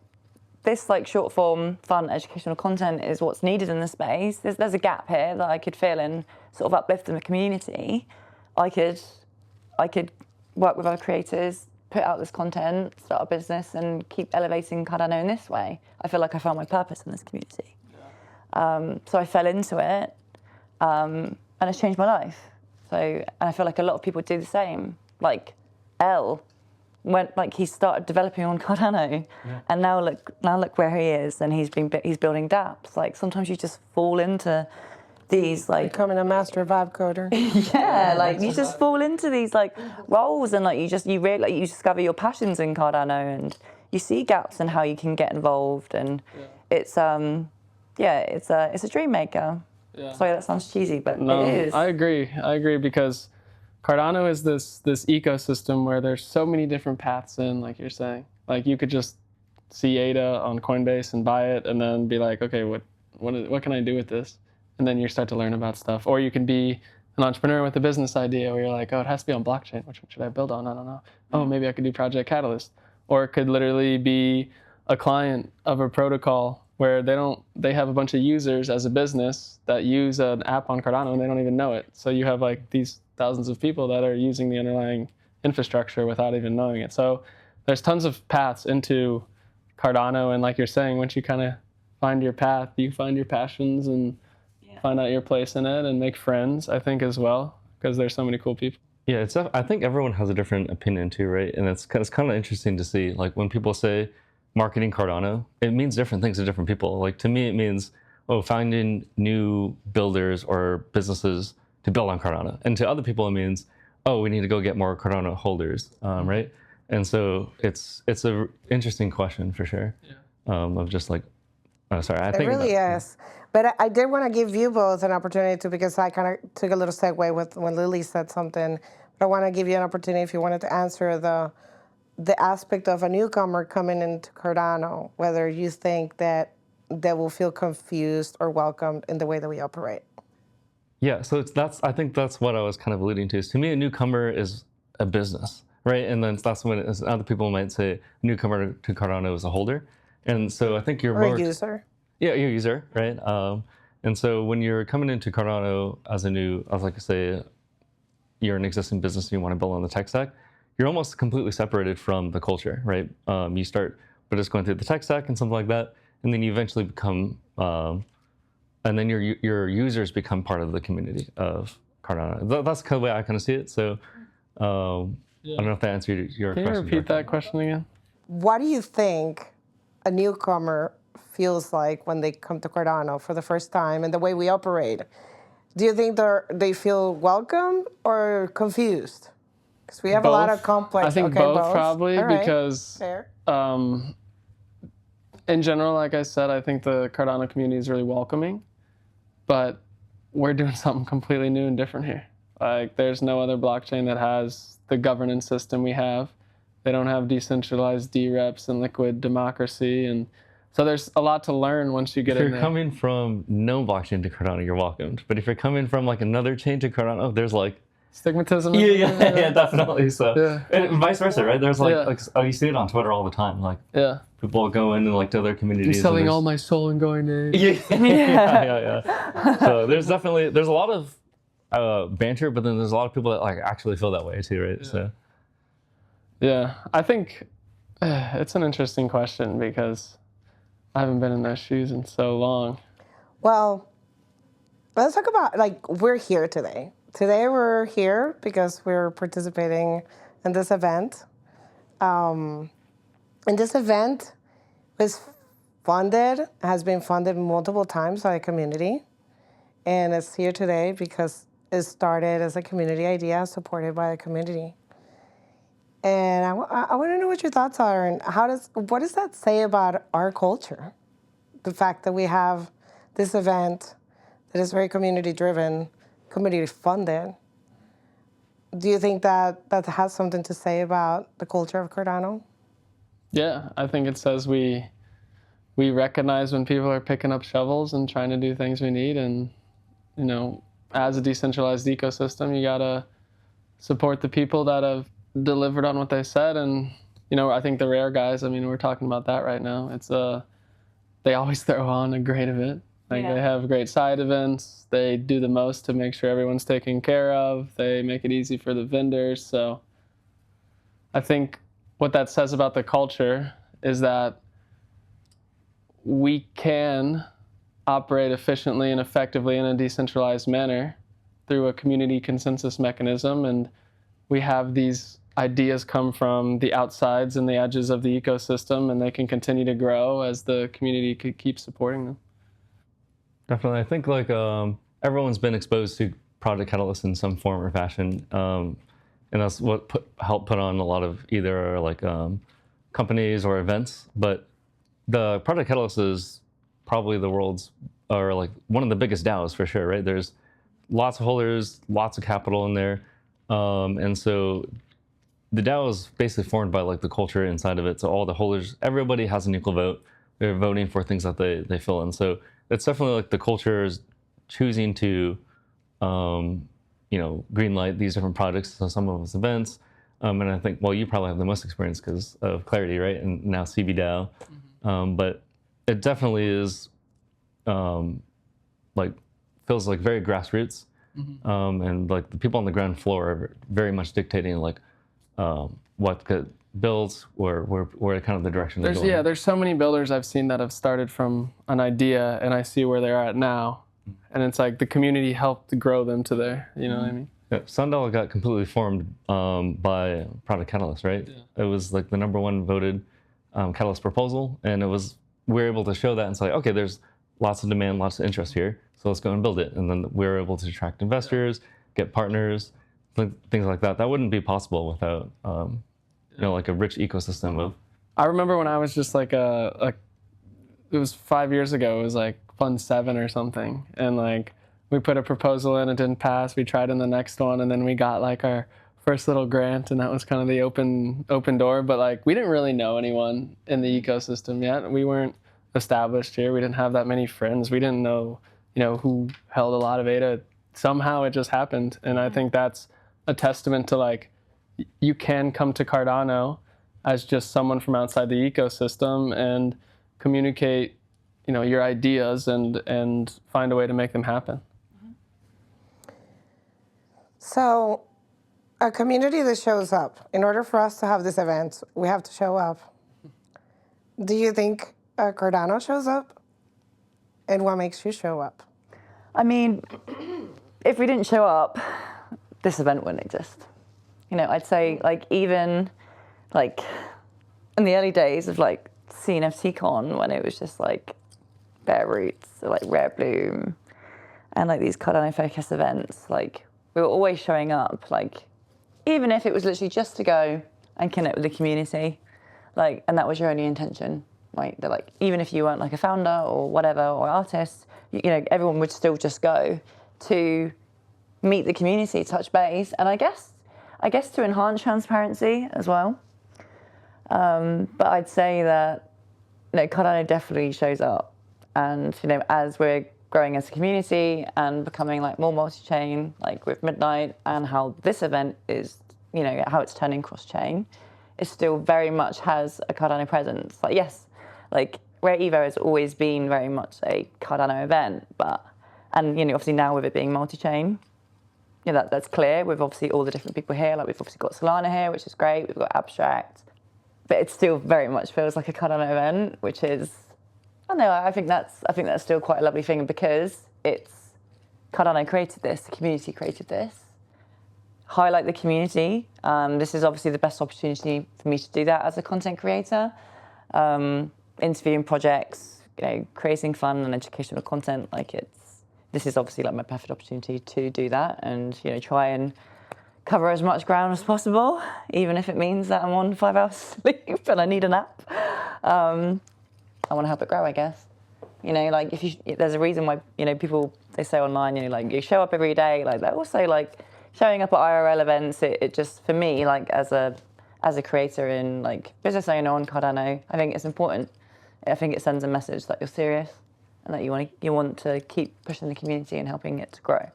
B: this like short form, fun, educational content is what's needed in the space. There's a gap here that I could fill in, sort of uplift in the community. I could work with other creators, put out this content, start a business, and keep elevating Cardano in this way. I feel like I found my purpose in this community. So I fell into it, and it's changed my life. So, and I feel like a lot of people do the same. Like he started developing on Cardano, and now look where he is, and he's building dApps. Like sometimes you just fall into these like
A: becoming a master vibe coder.
B: Yeah, like you just fall into these like roles, and like you discover your passions in Cardano, and you see gaps in how you can get involved, and it's a dream maker. Yeah. Sorry, that sounds cheesy, but
C: no,
B: it is.
C: I agree because Cardano is this ecosystem where there's so many different paths in, like you're saying. Like you could just see ADA on Coinbase and buy it, and then be like, okay, what can I do with this? And then you start to learn about stuff. Or you can be an entrepreneur with a business idea where you're like, oh, it has to be on blockchain. Which one should I build on? I don't know. Oh, maybe I could do Project Catalyst. Or it could literally be a client of a protocol where they have a bunch of users as a business that use an app on Cardano and they don't even know it. So you have like these thousands of people that are using the underlying infrastructure without even knowing it. So there's tons of paths into Cardano. And like you're saying, once you kind of find your path, you find your passions and find out your place in it and make friends, I think, as well, because there's so many cool people.
D: Yeah, I think everyone has a different opinion too, right? And it's kind of interesting to see, like when people say marketing Cardano, it means different things to different people. Like to me, it means, finding new builders or businesses to build on Cardano. And to other people, it means, we need to go get more Cardano holders, right? And so it's a interesting question for sure, of just like, sorry, I think
A: it really is. But I did want to give you both an opportunity to, because I kind of took a little segue with when Lily said something. But I want to give you an opportunity if you wanted to answer the aspect of a newcomer coming into Cardano, whether you think that they will feel confused or welcomed in the way that we operate.
D: Yeah, so I think that's what I was kind of alluding to. Is to me, a newcomer is a business, right? And then that's when other people might say newcomer to Cardano is a holder. And so I think you're more
A: a user.
D: Yeah, you're a user, right? And so when you're coming into Cardano as like I say, you're an existing business and you want to build on the tech stack, you're almost completely separated from the culture, right? You start by just going through the tech stack and something like that, and then you eventually become, and then your users become part of the community of Cardano. That's the way I kind of see it. So I don't know if that answered your question.
C: Can you repeat that question again?
A: What do you think a newcomer feels like when they come to Cardano for the first time and the way we operate? Do you think they feel welcome or confused? Because we have
C: both.
A: A lot of complex.
C: I think both probably, right. Because in general, like I said, I think the Cardano community is really welcoming. but we're doing something completely new and different here. Like, there's no other blockchain that has the governance system we have. They don't have decentralized DREPs and liquid democracy, and so there's a lot to learn once you get in there.
D: If you're coming from no blockchain to Cardano, you're welcomed. But if you're coming from like another chain to Cardano, there's like
C: Stigmatism.
D: yeah, definitely. So
C: Yeah.
D: and vice versa, right? There's like,
C: Yeah.
D: oh, you see it on Twitter all the time. Like
C: Yeah.
D: people go in and like to other communities.
C: I'm selling
D: and
C: all my soul and going to.
D: yeah. So there's a lot of banter, but then there's a lot of people that like actually feel that way too, right?
C: Yeah.
D: So
C: Yeah, I think it's an interesting question because I haven't been in those shoes in so long.
A: Well, let's talk about, like, we're here today. Today we're here because we're participating in this event. And this event has been funded multiple times by the community. And it's here today because it started as a community idea supported by the community. And I want to know what your thoughts are and what does that say about our culture? The fact that we have this event that is very community driven, community funded. Do you think that has something to say about the culture of Cardano?
C: Yeah, I think it says we recognize when people are picking up shovels and trying to do things we need, and you know, as a decentralized ecosystem, you gotta support the people that have delivered on what they said. And you know, I think the Rare guys, I mean, we're talking about that right now. It's they always throw on a great event. Like,
B: Yeah.
C: they have great side events. They do the most to make sure everyone's taken care of. They make it easy for the vendors. So I think what that says about the culture is that we can operate efficiently and effectively in a decentralized manner through a community consensus mechanism. And we have these ideas come from the outsides and the edges of the ecosystem, and they can continue to grow as the community could keep supporting them.
D: definitely, I think like everyone's been exposed to Project Catalyst in some form or fashion, and that's what helped put on a lot of either like companies or events. But the Project Catalyst is probably the world's, or like one of the biggest DAOs for sure, right? There's lots of holders, lots of capital in there, and so the DAO is basically formed by like the culture inside of it. So all the holders, everybody has an equal vote. They're voting for things that they fill in. So it's definitely like the culture is choosing to, green light these different projects. So some of us events, and I think, well, you probably have the most experience because of Clarity, right? And now CB DAO. But it definitely is like feels like very grassroots, and like the people on the ground floor are very much dictating like what could builds or where kind of the direction they're going.
C: There's so many builders I've seen that have started from an idea, and I see where they're at now, and it's like the community helped grow them to there. You know what I mean?
D: Yeah, Sundial got completely formed by Project Catalyst, right? Yeah. It was like the #1 voted Catalyst proposal, and we were able to show that and say, okay, there's lots of demand, lots of interest here, so let's go and build it. And then we were able to attract investors, get partners, things like that. That wouldn't be possible without like a rich ecosystem of.
C: I remember when I was just like it was 5 years ago. It was like Fund 7 or something, and like we put a proposal in, it didn't pass. We tried in the next one, and then we got like our first little grant, and that was kind of the open door. But like we didn't really know anyone in the ecosystem yet. We weren't established here. We didn't have that many friends. We didn't know, who held a lot of ADA. Somehow it just happened, and I think that's a testament to like you can come to Cardano as just someone from outside the ecosystem and communicate, your ideas and find a way to make them happen.
A: So, a community that shows up. In order for us to have this event, we have to show up. Do you think Cardano shows up? And what makes you show up?
B: I mean, if we didn't show up, this event wouldn't exist. I'd say like even like in the early days of like CNFTCon, when it was just like Bare Roots, or like Rare Bloom, and like these Cardano focus events, like we were always showing up, like even if it was literally just to go and connect with the community, like, and that was your only intention. right? They're like, even if you weren't like a founder or whatever or artist, you know, everyone would still just go to meet the community, touch base, and I guess to enhance transparency as well. But I'd say that, you know, Cardano definitely shows up, and you know, as we're growing as a community and becoming like more multi-chain, like with Midnight, and how this event is, you know, how it's turning cross-chain, it still very much has a Cardano presence. Like, yes, like Rare Evo has always been very much a Cardano event, and you know, obviously now with it being multi-chain, you know, that's clear with obviously all the different people here. Like we've obviously got Solana here, which is great. We've got Abstract, but it still very much feels like a Cardano event, which is, I don't know, I think that's still quite a lovely thing, because it's Cardano created this, the community created this. Highlight the community. This is obviously the best opportunity for me to do that as a content creator. Interviewing projects, you know, creating fun and educational content. Like this is obviously like my perfect opportunity to do that, and you know, try and cover as much ground as possible, even if it means that I'm on 5 hours sleep and I need a nap. I want to help it grow, I guess. You know, like if there's a reason why, you know, people, they say online, you know, like you show up every day, like that. Also, like showing up at IRL events, it just, for me, like as a creator and like business owner on Cardano, I think it's important. I think it sends a message that you're serious and that you want to keep pushing the community and helping it to grow.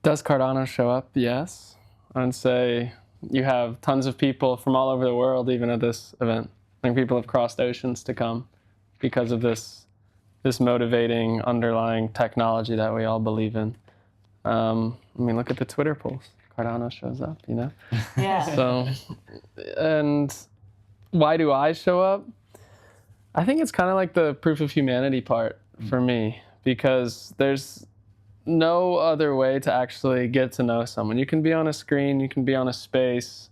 C: Does Cardano show up? Yes. I'd say you have tons of people from all over the world, even at this event. I think people have crossed oceans to come because of this motivating underlying technology that we all believe in. I mean, look at the Twitter polls. Cardano shows up, you know?
B: Yeah.
C: So, and why do I show up? I think it's kind of like the proof of humanity part for me, because there's no other way to actually get to know someone. You can be on a screen, you can be on a space,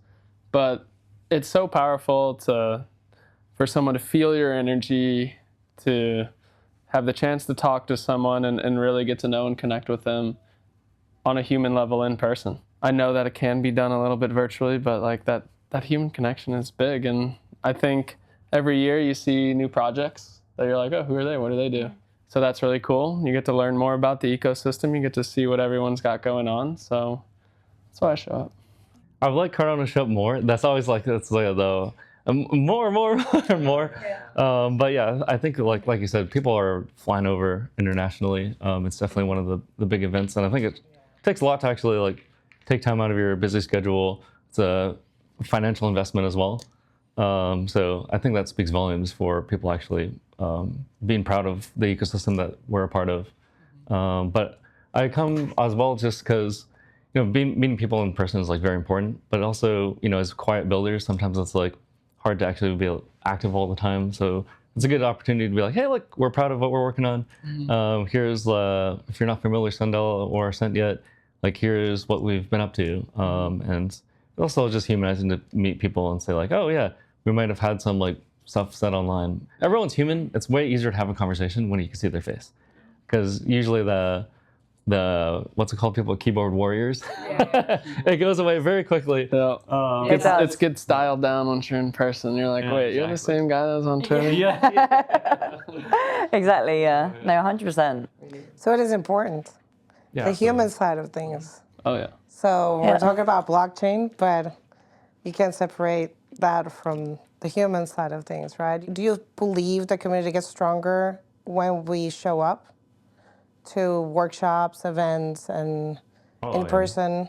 C: but it's so powerful for someone to feel your energy, to have the chance to talk to someone and really get to know and connect with them on a human level in person. I know that it can be done a little bit virtually, but like that human connection is big. And I think every year you see new projects that you're like, oh, who are they? What do they do? So that's really cool. You get to learn more about the ecosystem. You get to see what everyone's got going on. So that's why I show up.
D: I would like Cardano to show up more. That's always like, that's like the more. Yeah. But yeah, I think like you said, people are flying over internationally. It's definitely one of the big events, and I think it takes a lot to actually like take time out of your busy schedule. It's a financial investment as well. So I think that speaks volumes for people actually being proud of the ecosystem that we're a part of. But I come as well just because, you know, meeting people in person is like very important, but also, you know, as quiet builders, sometimes it's like hard to actually be active all the time. So it's a good opportunity to be like, hey, look, we're proud of what we're working on. Mm-hmm. Here's, if you're not familiar with Sundell or Ascent yet, like here's what we've been up to. And also just humanizing to meet people and say like, oh yeah, we might have had some like stuff said online. Everyone's human. It's way easier to have a conversation when you can see their face. Because usually the what's it called, people, keyboard warriors, it goes away very quickly. Yeah.
C: It gets dialed down once you're in person. You're like, wait, you're the same guy that was on Twitter?
B: Exactly, yeah. No, 100%.
A: So it is important.
C: Yeah,
A: the human side of things.
C: Oh, yeah.
A: So we're talking about blockchain, but you can't separate that from the human side of things, right? Do you believe the community gets stronger when we show up to workshops, events, and in-person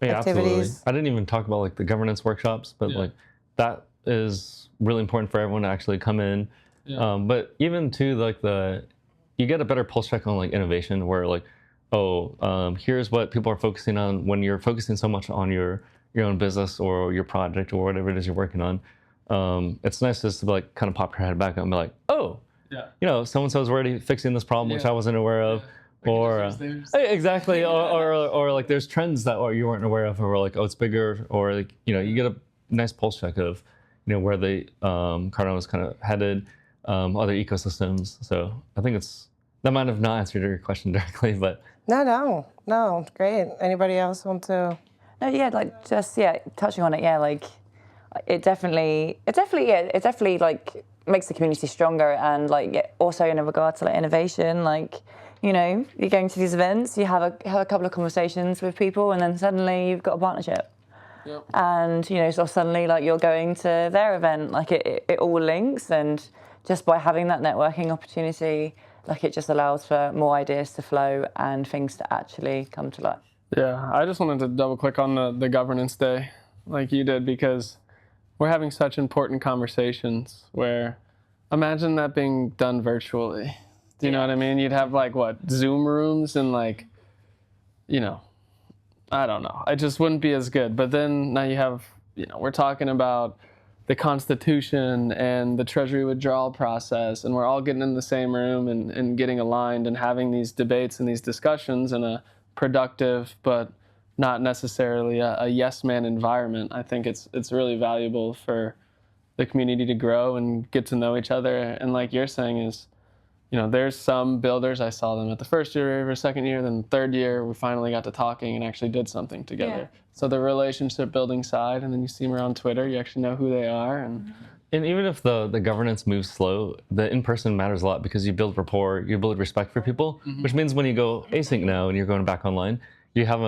A: activities?
D: Absolutely. I didn't even talk about like the governance workshops, but like that is really important for everyone to actually come in. Yeah. But even to like you get a better pulse check on like innovation, where like, here's what people are focusing on when you're focusing so much on your own business or your project or whatever it is you're working on. It's nice just to like kind of pop your head back up and be like, you know, so-and-so's already fixing this problem, which I wasn't aware of. Or exactly, or like there's trends that you weren't aware of, or like, oh, it's bigger, or like, you know, you get a nice pulse check of, you know, where the Cardano is kind of headed, other ecosystems. So I think that might have not answered your question directly, but no, great. Anybody else want to?
B: No, yeah, like just touching on it, like it definitely like makes the community stronger, and like also in regard to like innovation, like you're going to these events, you have a couple of conversations with people, and then suddenly you've got a partnership.
C: Yep.
B: And so suddenly like you're going to their event, like it all links, and just by having that networking opportunity, like it just allows for more ideas to flow and things to actually come to life.
C: Yeah, I just wanted to double click on the governance day like you did, because we're having such important conversations where imagine that being done virtually. Do you know what I mean? You'd have like Zoom rooms and like, I don't know. It just wouldn't be as good. But then now you have, we're talking about the Constitution and the Treasury withdrawal process, and we're all getting in the same room and getting aligned and having these debates and these discussions in a productive but not necessarily a yes man environment. I think it's really valuable for the community to grow and get to know each other. And like you're saying is, there's some builders, I saw them at the first year or second year, then the third year, we finally got to talking and actually did something together.
B: Yeah.
C: So the relationship building side, and then you see them around Twitter, you actually know who they are. And
D: even if the governance moves slow, the in-person matters a lot, because you build rapport, you build respect for people, which means when you go async now and you're going back online, you have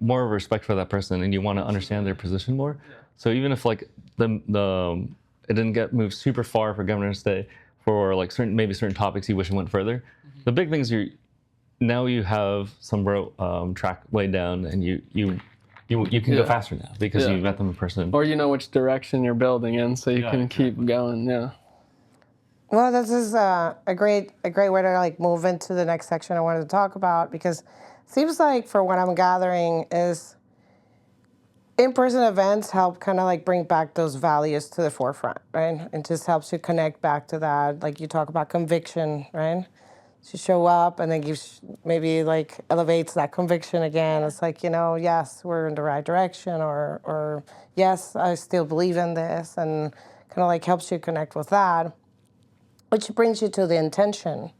D: more of a respect for that person and you want to understand their position more. So even if like it didn't get moved super far for Governor's Day for like certain topics you wish it went further, the big things now you have some track laid down, and you can go faster now because you met them in person.
C: Or you know which direction you're building in, so you can keep going. Yeah.
A: Well, this is a great way to like move into the next section I wanted to talk about, because it seems like, for what I'm gathering, is in-person events help kind of like bring back those values to the forefront, right? It just helps you connect back to that. Like you talk about conviction, right? To show up and then maybe like elevates that conviction again. It's like, yes, we're in the right direction, or yes, I still believe in this, and kind of like helps you connect with that, which brings you to the intention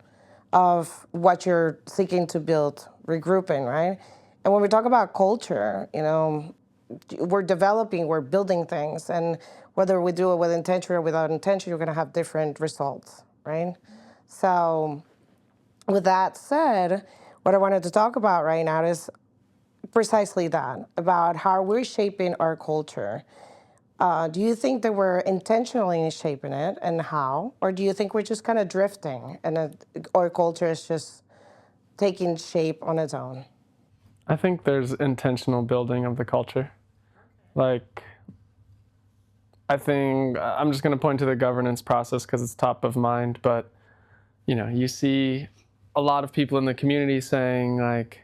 A: of what you're seeking to build, regrouping, right? And when we talk about culture, we're building things, and whether we do it with intention or without intention, you're going to have different results, right? So with that said, what I wanted to talk about right now is precisely that, about how we're shaping our culture. Do you think that we're intentionally shaping it, and how? Or do you think we're just kind of drifting and our culture is just taking shape on its own?
C: I think there's intentional building of the culture. Like, I think I'm just going to point to the governance process because it's top of mind, but you see a lot of people in the community saying like,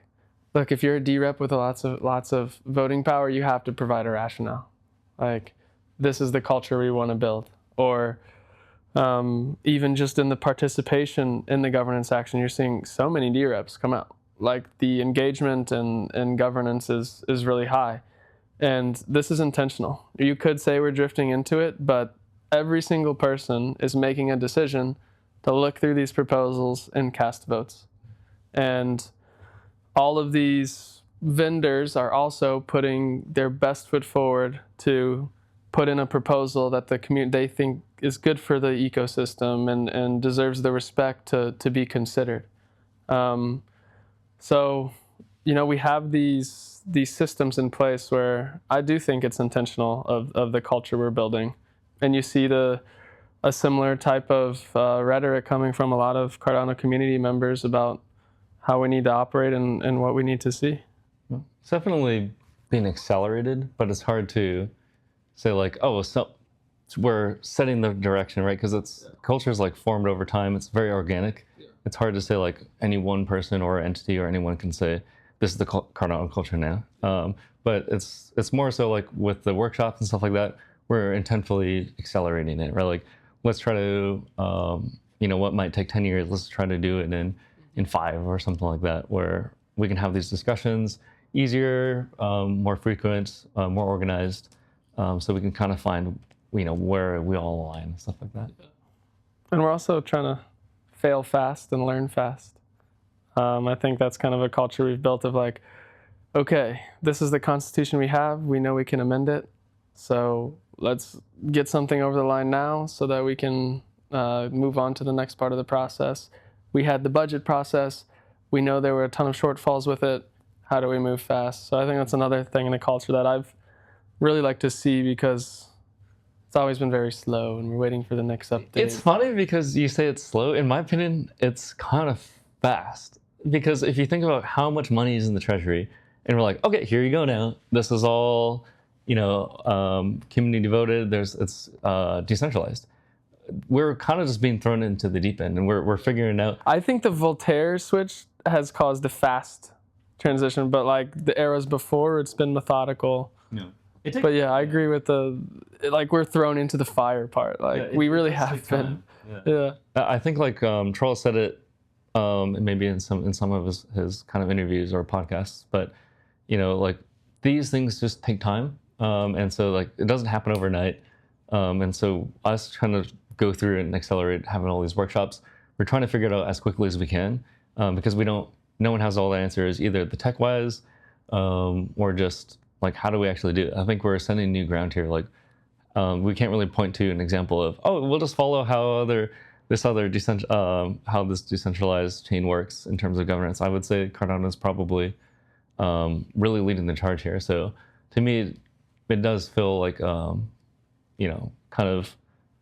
C: look, if you're a D-rep with lots of voting power, you have to provide a rationale. Like, this is the culture we want to build. Or even just in the participation in the governance action, you're seeing so many D-reps come out. Like, the engagement and governance is really high. And this is intentional. You could say we're drifting into it, but every single person is making a decision to look through these proposals and cast votes. And all of these vendors are also putting their best foot forward to put in a proposal that the community they think is good for the ecosystem and deserves the respect to be considered. So, we have these systems in place where I do think it's intentional of the culture we're building. And you see a similar type of rhetoric coming from a lot of Cardano community members about how we need to operate and what we need to see.
D: It's definitely being accelerated, but it's hard to say like, oh, so we're setting the direction, right? Because culture is like formed over time. It's very organic. It's hard to say like any one person or entity or anyone can say, this is the Cardano culture now. But it's more so like with the workshops and stuff like that, we're intentfully accelerating it, right? Like, let's try to, what might take 10 years, let's try to do it in 5 or something like that, where we can have these discussions easier, more frequent, more organized, so we can kind of find, where we all align and stuff like that.
C: And we're also trying to fail fast and learn fast. I think that's kind of a culture we've built of like, okay, this is the Constitution we have. We know we can amend it. So let's get something over the line now so that we can move on to the next part of the process. We had the budget process. We know there were a ton of shortfalls with it. How do we move fast? So I think that's another thing in the culture that I've really liked to see, because it's always been very slow and we're waiting for the next update.
D: It's funny because you say it's slow. In my opinion, it's kind of fast. Because if you think about how much money is in the treasury, and we're like, okay, here you go now. This is all, community devoted. It's decentralized. We're kind of just being thrown into the deep end, and we're figuring it out.
C: I think the Voltaire switch has caused a fast transition, but like the eras before, it's been methodical.
D: Yeah.
C: But yeah, I agree with we're thrown into the fire part. We really have been. Yeah.
D: I think Charles said it, maybe in some of his kind of interviews or podcasts, but these things just take time, and so it doesn't happen overnight, and so us trying to go through and accelerate having all these workshops, we're trying to figure it out as quickly as we can, because no one has all the answers, either the tech wise, or just how do we actually do it? I think we're ascending new ground here. We can't really point to an example of, we'll just follow how this decentralized chain works in terms of governance. I would say Cardano is probably really leading the charge here. So to me, it does feel kind of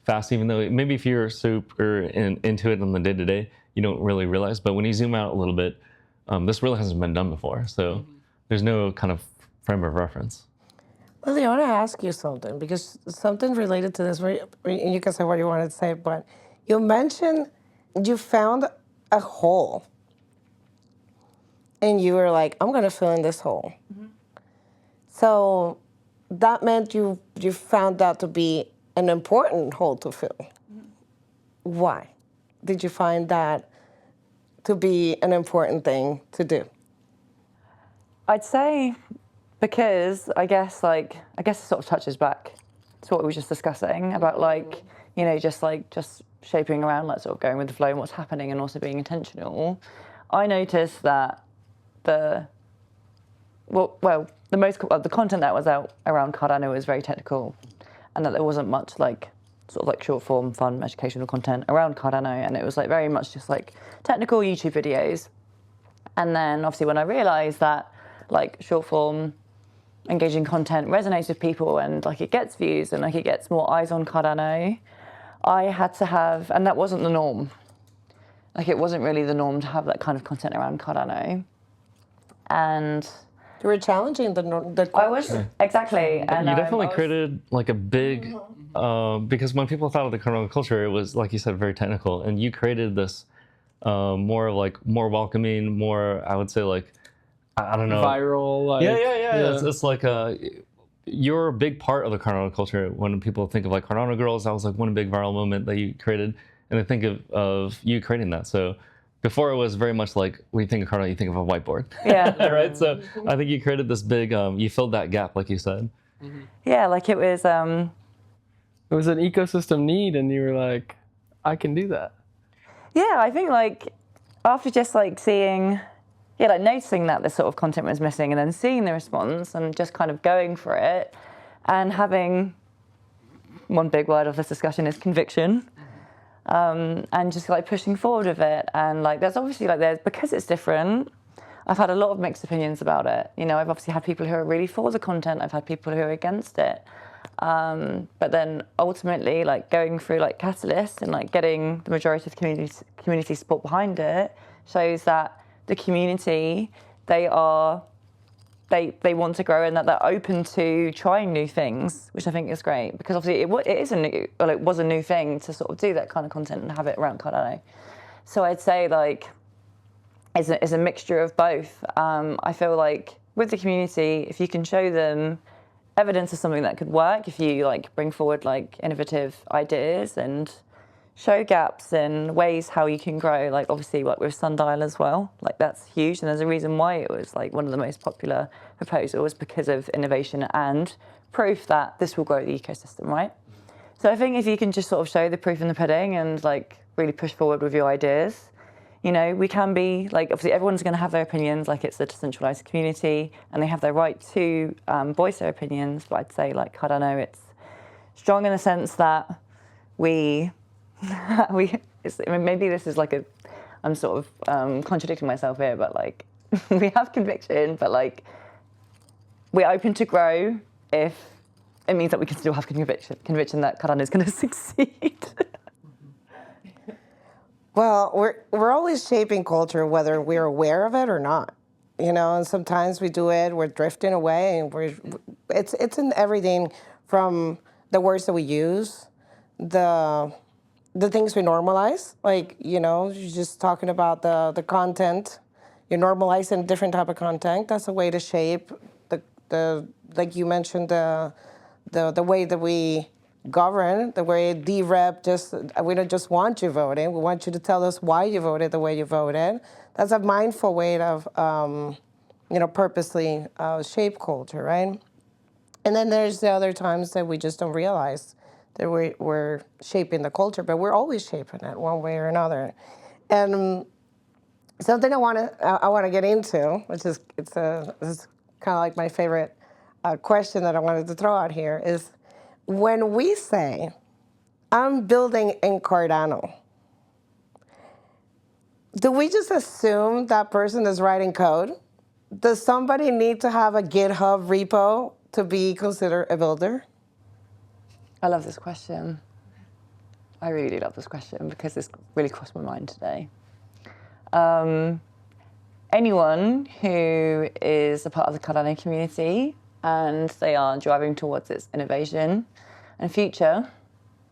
D: fast, even though maybe if you're super into it on the day-to-day, you don't really realize. But when you zoom out a little bit, this really hasn't been done before. So there's no kind of frame of reference.
A: Lily, I want to ask you something, because something related to this, and you can say what you wanted to say, but you mentioned you found a hole, and you were like, I'm going to fill in this hole. Mm-hmm. So that meant you found that to be an important hole to fill. Mm-hmm. Why did you find that to be an important thing to do?
B: I'd say because I guess it sort of touches back to what we were just discussing about just shaping around, sort of going with the flow and what's happening, and also being intentional. I noticed that the content that was out around Cardano was very technical, and that there wasn't much short form, fun, educational content around Cardano, and it was very much just technical YouTube videos. And then obviously when I realized that short form engaging content resonates with people, and it gets views and it gets more eyes on Cardano, I had to have, and that wasn't the norm. It wasn't really the norm to have that kind of content around Cardano. And
A: you were challenging the
B: I was, exactly. And
D: you definitely created a big, because when people thought of the Cardano culture, it was, like you said, very technical, and you created this more welcoming, more, I would say, I don't know.
C: Viral.
D: Yeah. It's you're a big part of the Cardano culture. When people think of Cardano girls, that was one big viral moment that you created, and they think of you creating that. So before it was very much when you think of Cardano, you think of a whiteboard.
B: Yeah.
D: Right? So I think you created this big, you filled that gap, like you said.
B: Mm-hmm. Yeah, it was...
C: It was an ecosystem need, and you were like, I can do that.
B: Yeah, I think after just seeing... Yeah, noticing that this sort of content was missing, and then seeing the response and just kind of going for it, and having one big word of this discussion is conviction, and just pushing forward with it. And there's obviously because it's different, I've had a lot of mixed opinions about it. I've obviously had people who are really for the content, I've had people who are against it. But then ultimately going through Catalyst and getting the majority of the community support behind it shows that the community, they want to grow, and that they're open to trying new things, which I think is great, because obviously it was a new thing to sort of do that kind of content and have it around Cardano. So I'd say it's a mixture of both. I feel with the community, if you can show them evidence of something that could work, if you bring forward innovative ideas and show gaps in ways how you can grow, obviously with Sundial as well, that's huge, and there's a reason why it was one of the most popular proposals, because of innovation and proof that this will grow the ecosystem, right? So I think if you can just sort of show the proof in the pudding and really push forward with your ideas, we can be obviously everyone's going to have their opinions, it's a decentralized community and they have their right to voice their opinions, but I'd say Cardano, it's strong in the sense that maybe this is like I'm sort of contradicting myself here, but like we have conviction, but like we're open to grow if it means that we can still have conviction that Cardano is going to succeed.
A: Well, we're always shaping culture, whether we're aware of it or not. You know, and sometimes we do it, we're drifting away, and it's in everything from the words that we use, the things we normalize. Like, you know, you're just talking about the content. You're normalizing a different type of content. That's a way to shape the like you mentioned, the way that we govern, the way D-Rep we don't just want you voting, we want you to tell us why you voted the way you voted. That's a mindful way of, purposely shape culture, right? And then there's the other times that we just don't realize that we're shaping the culture, but we're always shaping it one way or another. And something I want to get into, which is it's kind of like my favorite question that I wanted to throw out here, is when we say, I'm building in Cardano, do we just assume that person is writing code? Does somebody need to have a GitHub repo to be considered a builder?
B: I love this question. I really do love this question because it's really crossed my mind today. Anyone who is a part of the Cardano community and they are driving towards its innovation and future,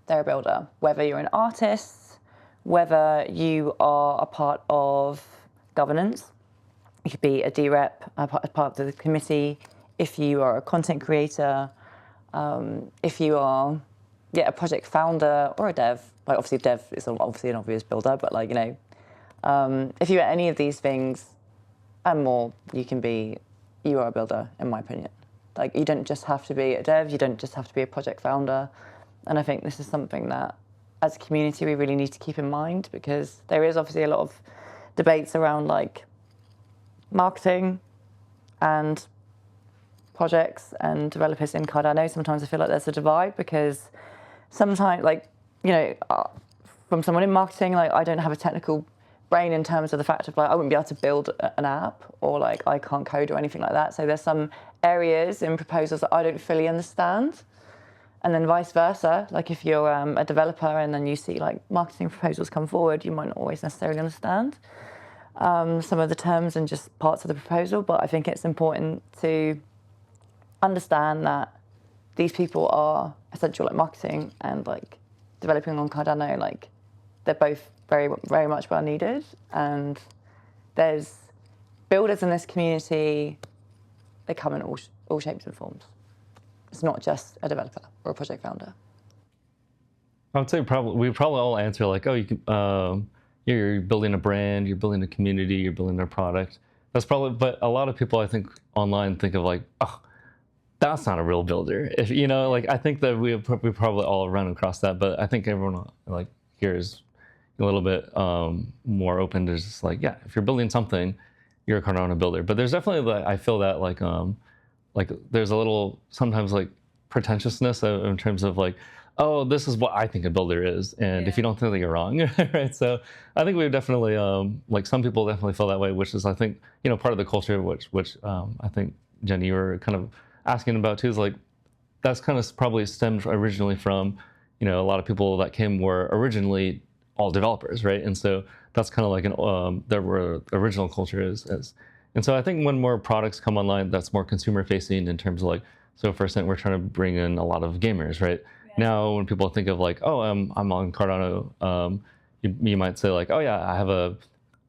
B: they're a builder. Whether you're an artist, whether you are a part of governance, you could be a D-Rep, a part of the committee, if you are a content creator, if you are a project founder or a dev. Like obviously dev is obviously an obvious builder, but like, you know, if you're any of these things and more, you are a builder, in my opinion. Like, you don't just have to be a dev, you don't just have to be a project founder. And I think this is something that, as a community, we really need to keep in mind, because there is obviously a lot of debates around, like, marketing and projects and developers in Cardano. Sometimes I feel like there's a divide, because sometimes, like, you know, from someone in marketing, like, I don't have a technical brain in terms of the fact of, like, I wouldn't be able to build an app, or like I can't code or anything like that. So there's some areas in proposals that I don't fully understand, and then vice versa. Like if you're a developer and then you see like marketing proposals come forward, you might not always necessarily understand some of the terms and just parts of the proposal. But I think it's important to understand that these people are essential at marketing and like developing on Cardano. Like they're both very, very much well needed, and there's builders in this community. They come in all shapes and forms. It's not just a developer or a project founder.
D: I would say we probably all answer like, oh, you can, you're building a brand, you're building a community, you're building a product. That's probably, but a lot of people I think online think of like, oh, that's not a real builder. If you know, like I think that we probably all run across that, but I think everyone like here is a little bit more open to just like, yeah, if you're building something, you're a Cardano builder. But there's definitely, I feel that like there's a little sometimes like pretentiousness in terms of like, oh, this is what I think a builder is, and if you don't think that, you're wrong, right? So I think we definitely like some people definitely feel that way, which is I think part of the culture, which I think Jenny you were kind of asking about too, is like that's kind of probably stemmed originally from a lot of people that came were originally all developers, right? And so that's kind of like the original culture is. And so I think when more products come online, that's more consumer facing in terms of like, so for instance, we're trying to bring in a lot of gamers, right? Now, when people think of like, oh, I'm on Cardano, you might say like, oh yeah, I have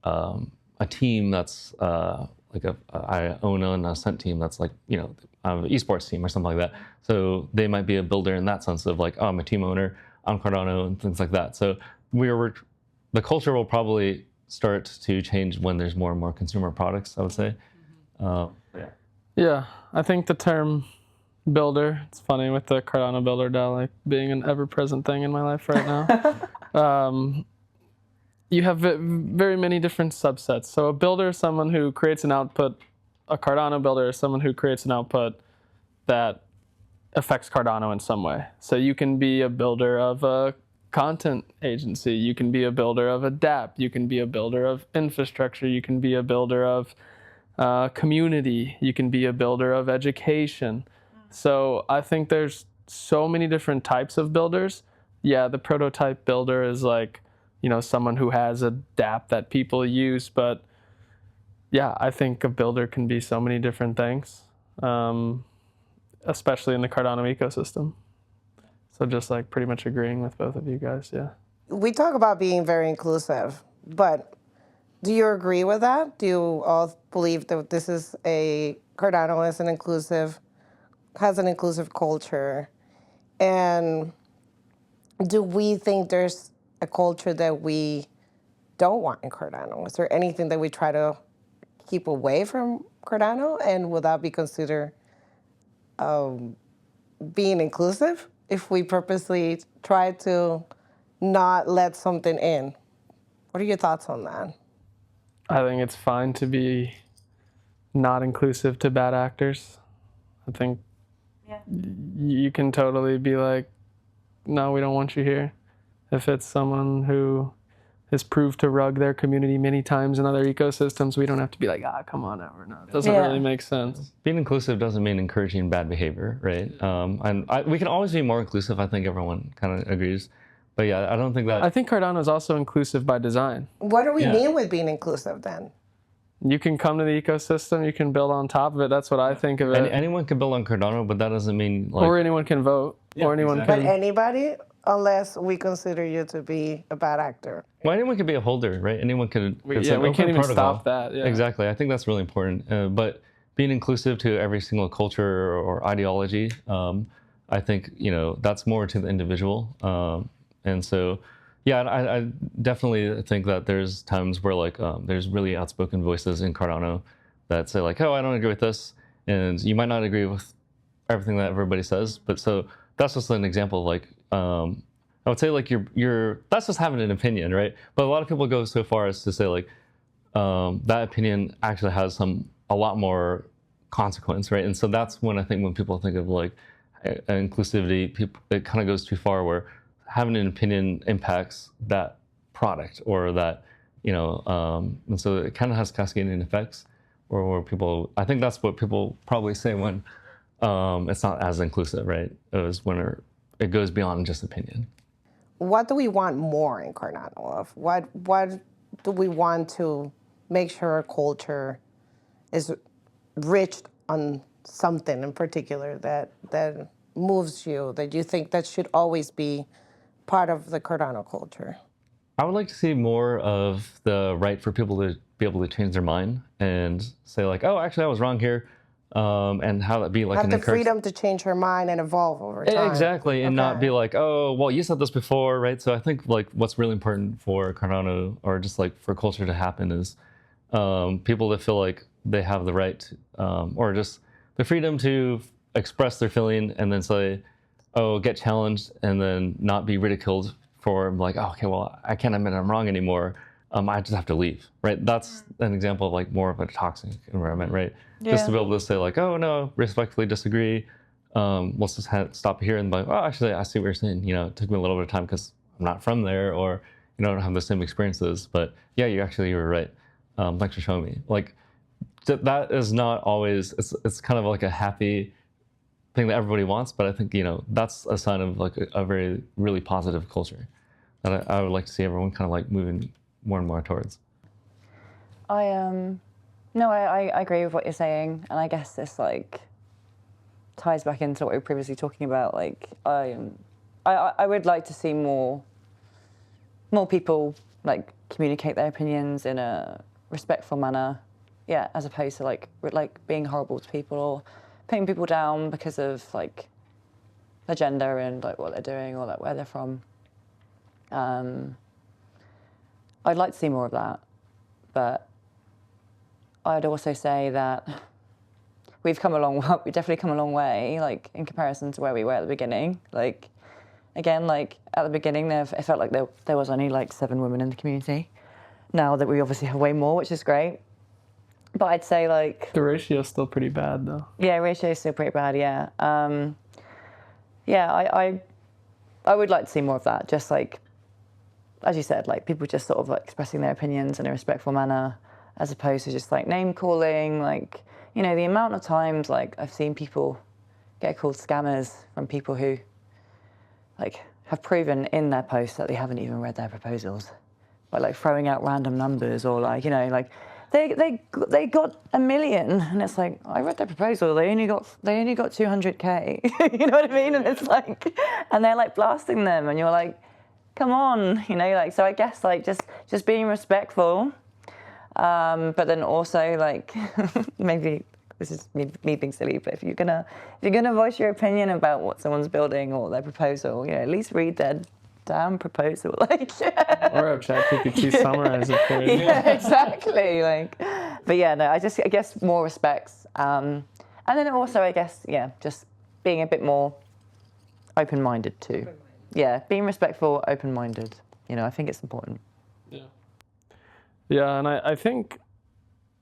D: a team that's like I own an Ascent team that's like, I have an esports team or something like that. So they might be a builder in that sense of like, oh, I'm a team owner on Cardano and things like that. So the culture will probably start to change when there's more and more consumer products, I would say.
C: Yeah, I think the term builder, it's funny with the Cardano builder DAO like being an ever-present thing in my life right now. You have very many different subsets. So a builder is someone who creates an output. A Cardano builder is someone who creates an output that affects Cardano in some way. So you can be a builder of a content agency, you can be a builder of a dApp, you can be a builder of infrastructure, you can be a builder of community, you can be a builder of education. So I think there's so many different types of builders. Yeah, the prototype builder is like, you know, someone who has a dApp that people use, but yeah, I think a builder can be so many different things, especially in the Cardano ecosystem. So just like pretty much agreeing with both of you guys, yeah.
A: We talk about being very inclusive, but do you agree with that? Do you all believe that this is Cardano has an inclusive culture? And do we think there's a culture that we don't want in Cardano? Is there anything that we try to keep away from Cardano, and would that be considered being inclusive if we purposely try to not let something in? What are your thoughts on that?
C: I think it's fine to be not inclusive to bad actors. I think you can totally be like, no, we don't want you here. If it's someone who has proved to rug their community many times in other ecosystems, we don't have to be like, come on over. No, it doesn't really make sense.
D: Being inclusive doesn't mean encouraging bad behavior, right? We can always be more inclusive. I think everyone kind of agrees. But yeah, I don't think that...
C: I think Cardano is also inclusive by design.
A: What do we mean with being inclusive then?
C: You can come to the ecosystem, you can build on top of it. That's what I think of it.
D: And anyone can build on Cardano, but that doesn't mean like...
C: Or anyone can vote.
D: Yeah,
C: or anyone
D: exactly.
A: But anybody, unless we consider you to be a bad actor.
D: Well, anyone can be a holder, right? Anyone can...
C: we can't even stop that. Yeah.
D: Exactly. I think that's really important. But being inclusive to every single culture or ideology, I think, you know, that's more to the individual. And so, yeah, I definitely think that there's times where like there's really outspoken voices in Cardano that say like, oh, I don't agree with this. And you might not agree with everything that everybody says. But so that's just an example of like, I would say like that's just having an opinion, right? But a lot of people go so far as to say like, that opinion actually has a lot more consequence, right? And so that's when I think when people think of like inclusivity, it kind of goes too far where having an opinion impacts that product or that, you know, and so it kind of has cascading effects or people, I think that's what people probably say when it's not as inclusive, right? Is when it goes beyond just opinion.
A: What do we want more in Cardano? What do we want to make sure our culture is rich on something in particular that moves you, that you think that should always be part of the Cardano culture?
D: I would like to see more of the right for people to be able to change their mind and say like, oh, actually I was wrong here, and how that be like
A: have the freedom to change her mind and evolve over time.
D: Exactly, and not be like, oh, well, you said this before, right? So I think like what's really important for Cardano or just like for culture to happen is people that feel like they have the right or just the freedom to express their feeling and then say, oh, get challenged and then not be ridiculed for like, oh, okay, well, I can't admit I'm wrong anymore. I just have to leave, right? That's an example of like more of a toxic environment, right? Yeah. Just to be able to say like, oh no, respectfully disagree. Let's just stop here and be like, oh, actually, I see what you're saying. You know, it took me a little bit of time because I'm not from there or, you know, I don't have the same experiences. But yeah, you were right. Thanks for showing me. Like that is not always, it's kind of like a happy thing that everybody wants, but I think, you know, that's a sign of like a very, really positive culture that I would like to see everyone kind of like moving more and more towards.
B: I agree with what you're saying, and I guess this like ties back into what we were previously talking about. Like, I would like to see more people like communicate their opinions in a respectful manner, yeah, as opposed to like being horrible to people or putting people down because of like their gender and like what they're doing or like where they're from. I'd like to see more of that, but I'd also say that we've definitely come a long way, like in comparison to where we were at the beginning. Like, again, like at the beginning, it felt like there was only like 7 women in the community. Now that we obviously have way more, which is great. But I'd say like...
C: The ratio's still pretty bad though.
B: Yeah, ratio's still pretty bad, yeah. Yeah, I would like to see more of that. Just like, as you said, like people just sort of like expressing their opinions in a respectful manner, as opposed to just like name calling. Like, you know, the amount of times like I've seen people get called scammers from people who like have proven in their posts that they haven't even read their proposals, by like throwing out random numbers, or like, you know, like they got 1 million, and it's like, I read their proposal, they only got 200K. You know what I mean? And it's like, and they're like blasting them, and you're like, come on, you know, like, so I guess like just being respectful, but then also like maybe this is me being silly, but if you're gonna voice your opinion about what someone's building or their proposal, you know, at least read their damn proposal, like.
C: Or have ChatGPT summarize it for you.
B: Yeah, exactly. Like, but yeah, no, I guess more respects, and then also I guess, yeah, just being a bit more open-minded too. Yeah, being respectful, open-minded. You know, I think it's important.
C: Yeah. Yeah, and I think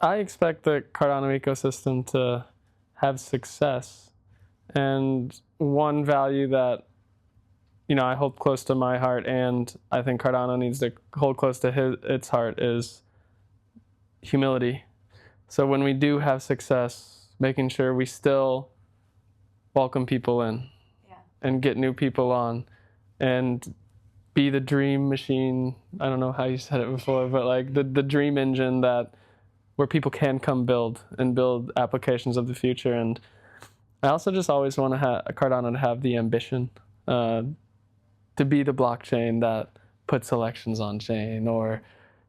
C: I expect the Cardano ecosystem to have success. And one value that, you know, I hold close to my heart, and I think Cardano needs to hold close to its heart, is humility. So when we do have success, making sure we still welcome people in, and get new people on, and be the dream machine. I don't know how you said it before, but like the dream engine that where people can come build applications of the future. And I also just always want to Cardano to have the ambition to be the blockchain that puts elections on chain or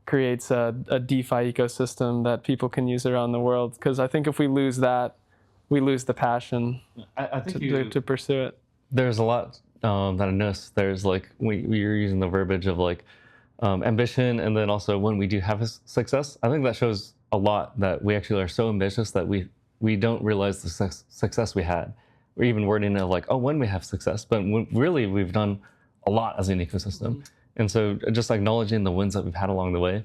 C: creates a DeFi ecosystem that people can use around the world. Because I think if we lose that, we lose the passion
D: I think
C: to pursue it.
D: There's a lot that I noticed. There's like, you're using the verbiage of like ambition, and then also when we do have a success, I think that shows a lot that we actually are so ambitious that we don't realize the success we had. We're even wording it like, oh, when we have success, but really we've done a lot as an ecosystem. And so just acknowledging the wins that we've had along the way,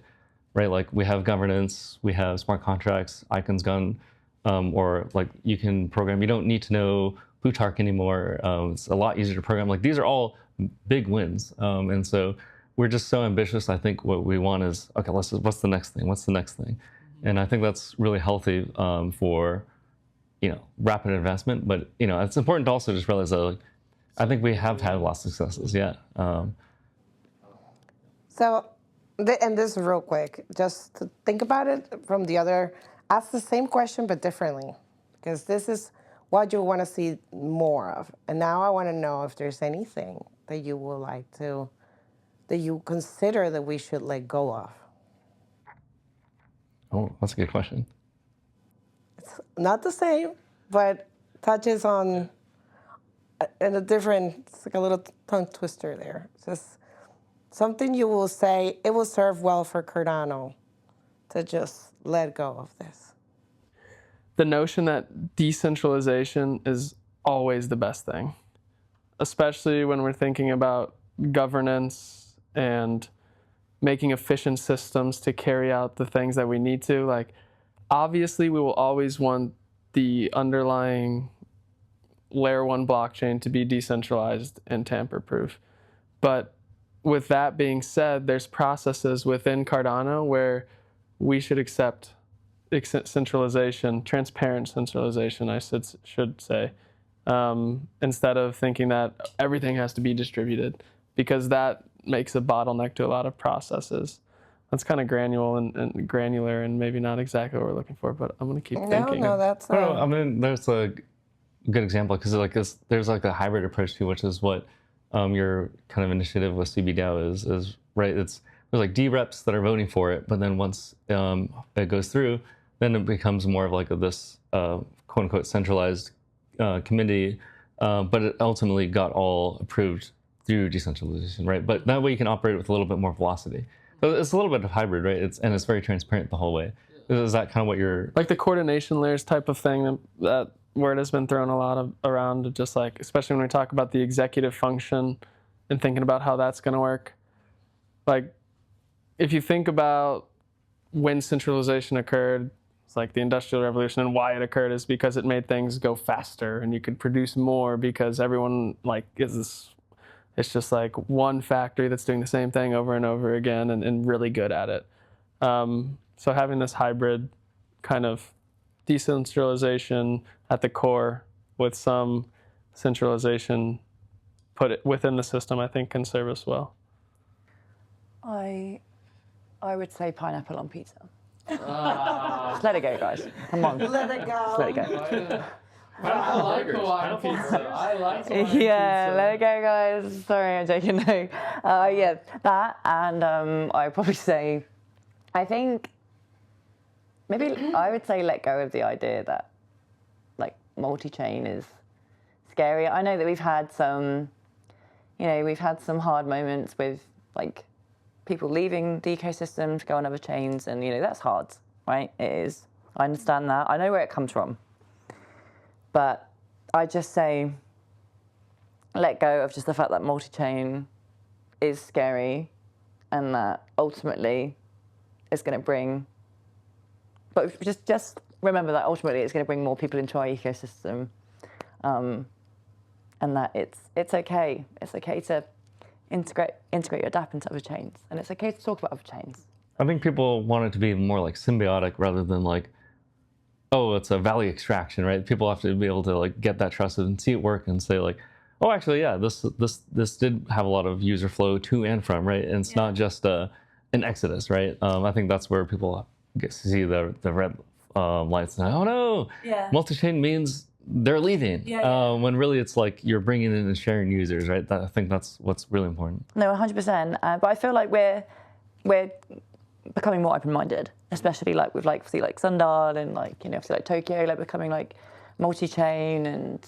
D: right? Like we have governance, we have smart contracts, Icons Gun, or like you can program, you don't need to know Plutarch anymore. It's a lot easier to program. Like these are all big wins. And so we're just so ambitious. I think what we want is, okay, what's the next thing? What's the next thing? And I think that's really healthy for, you know, rapid advancement. But, you know, it's important to also just realize that, like, I think we have had lots of successes, yeah.
A: So, and this is real quick, just to think about it from the other, ask the same question but differently, because this is what you want to see more of. And now I want to know if there's anything that you would like to, that you consider that we should let go of.
D: Oh, that's a good question.
A: It's not the same, but touches on in a different, it's like a little tongue twister there. It's just something you will say, it will serve well for Cardano to just let go of this.
C: The notion that decentralization is always the best thing, especially when we're thinking about governance and making efficient systems to carry out the things that we need to. Like, obviously, we will always want the underlying layer 1 blockchain to be decentralized and tamper-proof. But with that being said, there's processes within Cardano where we should accept centralization, transparent centralization, I should say, instead of thinking that everything has to be distributed, because that makes a bottleneck to a lot of processes. That's kind of granular and maybe not exactly what we're looking for, but I'm going to keep thinking.
A: No, that's...
D: I mean, there's a good example, because like there's like a hybrid approach to, which is what your kind of initiative with CBDAO is, right? There's like D-reps that are voting for it, but then once it goes through, then it becomes more of like this quote-unquote centralized committee, but it ultimately got all approved through decentralization, right? But that way you can operate with a little bit more velocity. So it's a little bit of hybrid, right? It's very transparent the whole way. Is that kind of what you're...
C: Like the coordination layers type of thing, that word has been thrown a lot around, just like, especially when we talk about the executive function and thinking about how that's going to work. Like, if you think about when centralization occurred, It's like the Industrial Revolution, and why it occurred is because it made things go faster and you could produce more because everyone like is this, it's just like one factory that's doing the same thing over and over again and really good at it. So having this hybrid kind of decentralization at the core with some centralization put it within the system, I think can serve us well.
B: I would say pineapple on pizza. Just let it go, guys. Come on.
A: Let it go.
B: Just let it go.
C: I like Hawaiian pizza. I like Hawaiian
B: Yeah, let it go, guys. Sorry, I'm joking. No. Yeah, that, and I'd probably say, I think, maybe I would say let go of the idea that, like, multi-chain is scary. I know that we've had some hard moments with, like, people leaving the ecosystem to go on other chains, and, that's hard, right? It is. I understand that. I know where it comes from. But I just say, let go of just the fact that multi-chain is scary, and that ultimately it's going to bring, but just remember that ultimately it's going to bring more people into our ecosystem, and that it's okay. It's okay to integrate your DApp into other chains, and it's okay to talk about other chains.
D: I think people want it to be more like symbiotic rather than like, oh, it's a value extraction, right? People have to be able to like get that trusted and see it work and say like, oh, actually, yeah, this did have a lot of user flow to and from, right? And it's not just an exodus, right? I think that's where people get to see the red lights and oh no, multi-chain means they're leaving. When really it's like you're bringing in and sharing users, right? I think that's what's really important.
B: No, 100%. But I feel like we're becoming more open-minded, especially like with like obviously like Sundar and like obviously like Tokyo like becoming like multi-chain, and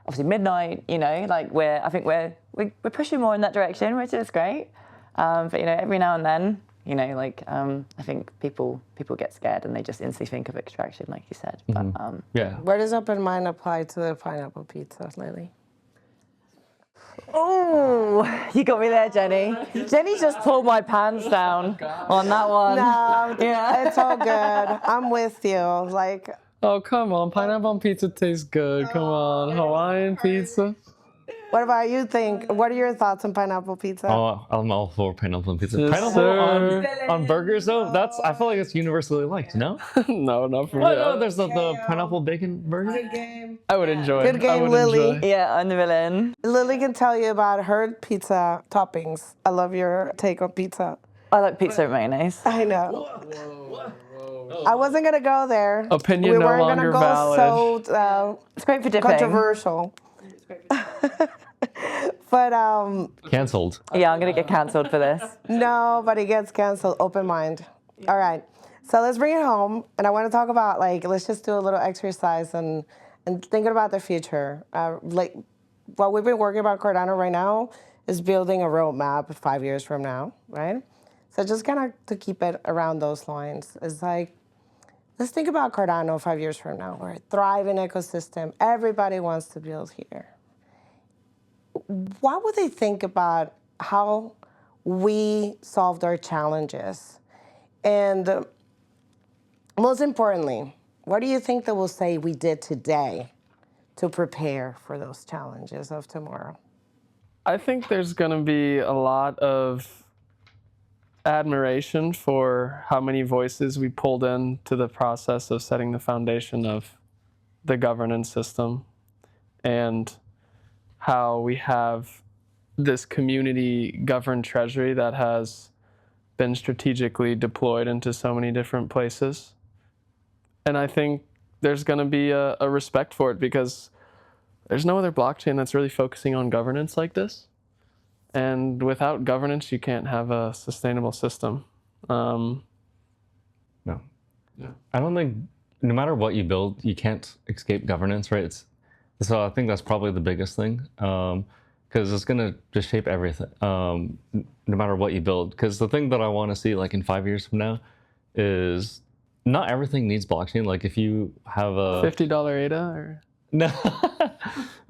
B: obviously Midnight. Like I think we're pushing more in that direction, which is great. But every now and then I think people get scared and they just instantly think of extraction, like you said. But
D: yeah.
A: Where does open mind apply to the pineapple pizza, Lily?
B: Oh, you got me there, Jenny. Jenny just pulled my pants down on that one.
A: No, it's all good. I'm with you. Like,
C: Oh, come on. Pineapple on pizza tastes good. Come on. Hawaiian pizza.
A: what about you think? What are your thoughts on pineapple pizza?
D: Oh, I'm all for pineapple on pizza.
C: Yes,
D: Pineapple
C: sir.
D: on burgers, though, I feel like it's universally liked, no?
C: No, not for me.
D: Well, no, there's the pineapple bacon burger.
A: Good game.
C: I would enjoy
A: Good
C: it.
A: game,
C: I would
A: Lily.
C: enjoy.
B: Yeah, I'm the villain.
A: Lily can tell you about her pizza toppings. I love your take on pizza.
B: I like pizza with mayonnaise.
A: I know. I wasn't gonna go there.
C: Opinion
A: we
C: no
A: weren't
C: longer
A: gonna go
C: valid.
A: so
B: It's great for dipping.
A: controversial. But
D: Canceled.
B: Yeah, I'm gonna get cancelled for this.
A: nobody gets canceled. Open mind. All right. So let's bring it home, and I want to talk about let's just do a little exercise and thinking about the future. What we've been working about Cardano right now is building a roadmap 5 years from now, right? So just kind of to keep it around those lines, it's like, let's think about Cardano 5 years from now. We're a thriving ecosystem. Everybody wants to build here. What would they think about how we solved our challenges? And most importantly, what do you think they will say we did today to prepare for those challenges of tomorrow?
C: I think there's going to be a lot of admiration for how many voices we pulled into the process of setting the foundation of the governance system, and how we have this community governed treasury that has been strategically deployed into so many different places. And I think there's going to be a respect for it, because there's no other blockchain that's really focusing on governance like this. And without governance, you can't have a sustainable system.
D: No. Yeah. I don't think, no matter what you build, you can't escape governance, right? So I think that's probably the biggest thing, because it's going to just shape everything, no matter what you build. Because the thing that I want to see, like in 5 years from now, is not everything needs blockchain. Like if you have a
C: $50 ADA or
D: no,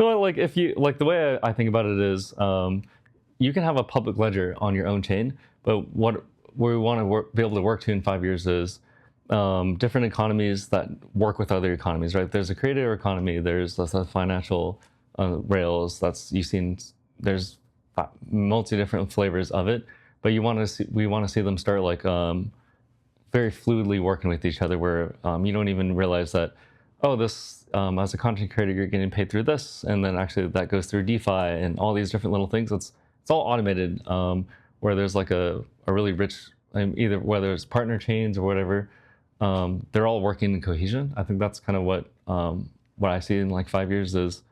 D: no, like if you like the way I think about it is, you can have a public ledger on your own chain, but what we want to be able to work to in 5 years is different economies that work with other economies, right? There's a creator economy, there's the financial rails. You've seen, there's multi different flavors of it, but we want to see them start like very fluidly working with each other, where you don't even realize that, oh, this as a content creator you're getting paid through this, and then actually that goes through DeFi and all these different little things. It's all automated, where there's like a really rich, either whether it's partner chains or whatever, they're all working in cohesion. I think that's kind of what I see in like 5 years is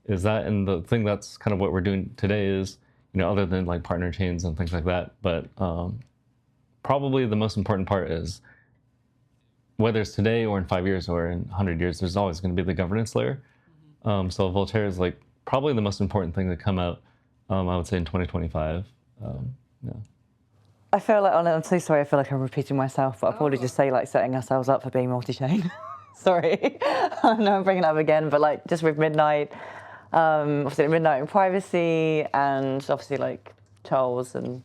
D: that, and the thing that's kind of what we're doing today is, other than like partner chains and things like that, but probably the most important part is, whether it's today or in 5 years or in 100 years, there's always going to be the governance layer. So Voltaire is like probably the most important thing to come out, I would say, in 2025. Yeah.
B: I feel like, I'm so sorry, I feel like I'm repeating myself, but I'll probably just say like setting ourselves up for being multi-chain. Sorry, I know I'm bringing it up again, but like just with Midnight, obviously Midnight and privacy, and obviously like Charles and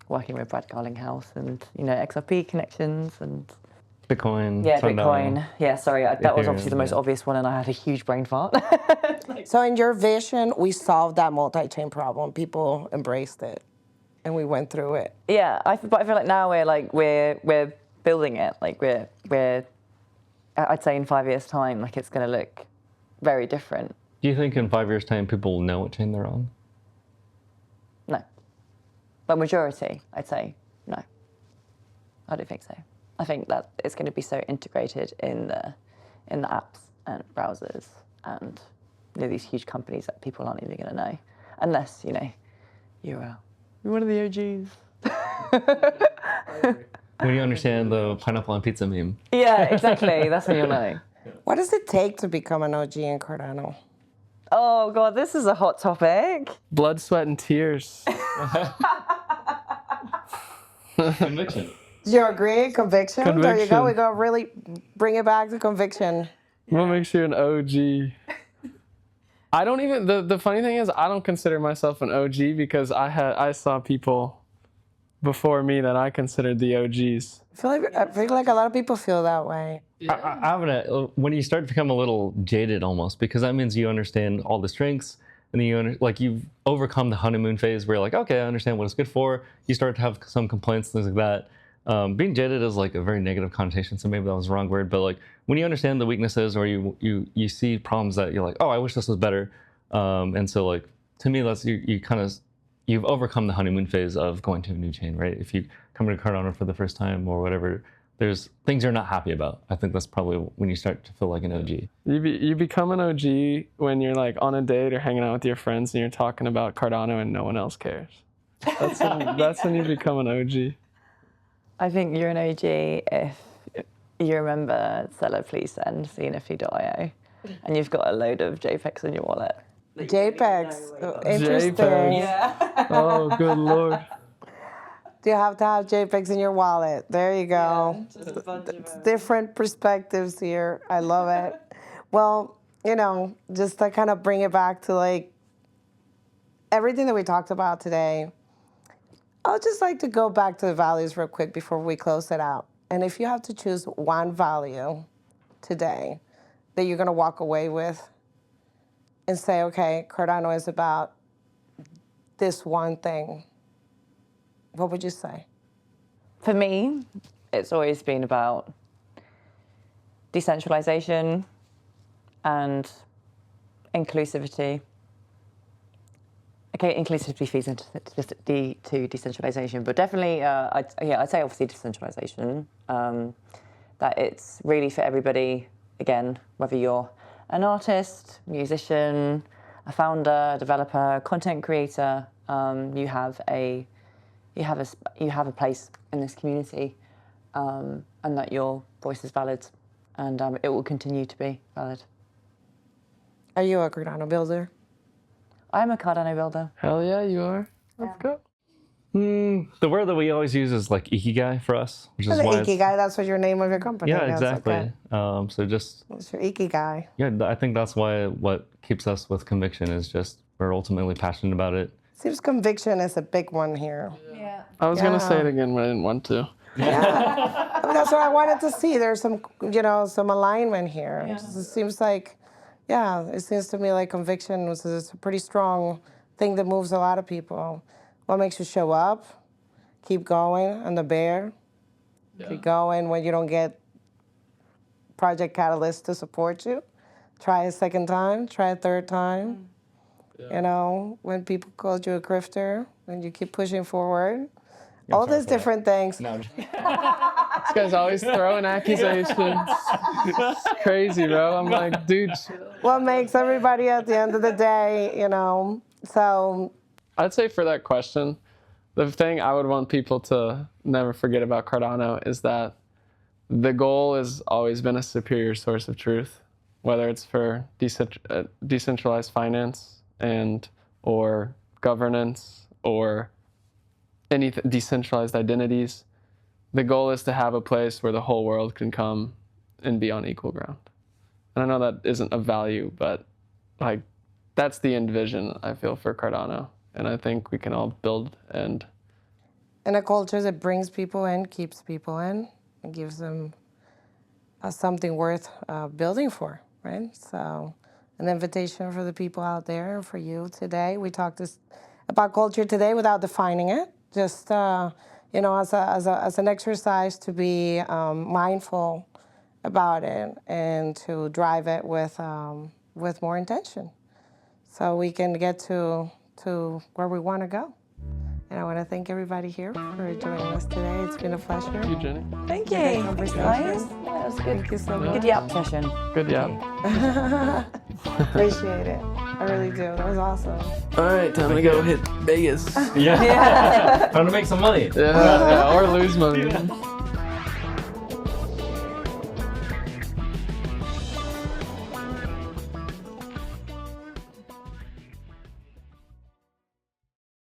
B: working with Brad Garlinghouse and, XRP connections and
D: Bitcoin.
B: Yeah,
D: Sundown.
B: Bitcoin. Yeah, sorry, that was obviously the most obvious one, and I had a huge brain fart.
A: So in your vision, we solved that multi-chain problem. People embraced it, and we went through it.
B: Yeah, but I feel like now we're building it. Like we're I'd say in 5 years' time, like it's going to look very different.
D: Do you think in 5 years' time people will know what chain they're on?
B: No, but majority, I'd say no. I don't think so. I think that it's going to be so integrated in the apps and browsers and these huge companies that people aren't even going to know, unless you're one of the OGs.
D: When you understand the pineapple on pizza meme.
B: Yeah, exactly. That's when you'll know.
A: What does it take to become an OG in Cardano?
B: Oh God, this is a hot topic.
C: Blood, sweat, and tears.
D: Conviction.
A: Do you agree? Conviction? There you go. We go really bring it back to conviction.
C: What makes you an OG? I don't even, the funny thing is, I don't consider myself an OG because I saw people before me that I considered the OGs.
A: I feel like a lot of people feel that way.
D: When you start to become a little jaded almost, because that means you understand all the strengths, and then you've overcome the honeymoon phase where you're like, okay, I understand what it's good for. You start to have some complaints, things like that. Being jaded is like a very negative connotation, so maybe that was the wrong word, but like when you understand the weaknesses or you see problems that you're like, oh, I wish this was better. And so like, to me, that's you've overcome the honeymoon phase of going to a new chain, right? If you come to Cardano for the first time or whatever, there's things you're not happy about. I think that's probably when you start to feel like an OG.
C: You become an OG when you're like on a date or hanging out with your friends and you're talking about Cardano and no one else cares. That's when you become an OG.
B: I think you're an OG if you remember Seller Please Send, CNFT.io, and you've got a load of JPEGs in your wallet.
A: JPEGs. Interesting.
C: JPEGs.
B: Yeah.
C: Oh, good Lord.
A: Do you have to have JPEGs in your wallet? There you go. Different perspectives here. I love it. Well, just to kind of bring it back to like everything that we talked about today, I'd just like to go back to the values real quick before we close it out. And if you have to choose one value today that you're going to walk away with and say, okay, Cardano is about this one thing, what would you say?
B: For me, it's always been about decentralization and inclusivity. Okay, inclusivity feeds into decentralization, but definitely, I'd say obviously decentralization. That it's really for everybody. Again, whether you're an artist, musician, a founder, developer, content creator, you have a place in this community, and that your voice is valid, and it will continue to be valid.
A: Are you a Cardano builder?
B: I'm a Cardano builder.
C: Hell yeah, you are. Let's go.
D: The word that we always use is like ikigai for us, which is why
A: Ikigai, that's what your name of your company is.
D: Yeah, exactly.
A: Okay.
D: So just
A: It's your Ikigai.
D: yeah, I think that's why what keeps us with conviction is just we're ultimately passionate about it.
A: Seems conviction is a big one here.
B: Yeah.
C: I was going to say it again, but I didn't want to.
A: Yeah. that's what I wanted to see. There's some, some alignment here.
B: Yeah.
A: It seems like, it seems to me like conviction is a pretty strong thing that moves a lot of people. What makes you show up, keep going, and the bear, keep going when you don't get Project Catalyst to support you. Try a second time, try a third time. When people called you a grifter, and you keep pushing forward. All these different things.
C: No, this guy's always throwing accusations. Crazy, bro. I'm like, dude.
A: What makes everybody at the end of the day, so.
C: I'd say for that question, the thing I would want people to never forget about Cardano is that the goal has always been a superior source of truth, whether it's for decentralized finance or governance or any decentralized identities. The goal is to have a place where the whole world can come and be on equal ground. And I know that isn't a value, but like that's the end vision I feel for Cardano. And I think we can all build and
A: a culture that brings people in, keeps people in, and gives them something worth building for, right? So an invitation for the people out there, for you today. We talked about culture today without defining it. Just as an exercise to be mindful about it and to drive it with more intention, so we can get to where we want to go. And I want to thank everybody here for joining us today. It's been a pleasure.
C: thank you, Jenny.
B: Thank you.
A: Great conversation.
B: Nice. That was good.
A: Thank you so much.
B: Good yap session.
C: Good, yeah.
A: Appreciate it. I really do. That was awesome.
C: All right, time to go hit Vegas.
D: Yeah. Time to make some money.
C: Yeah, or lose money.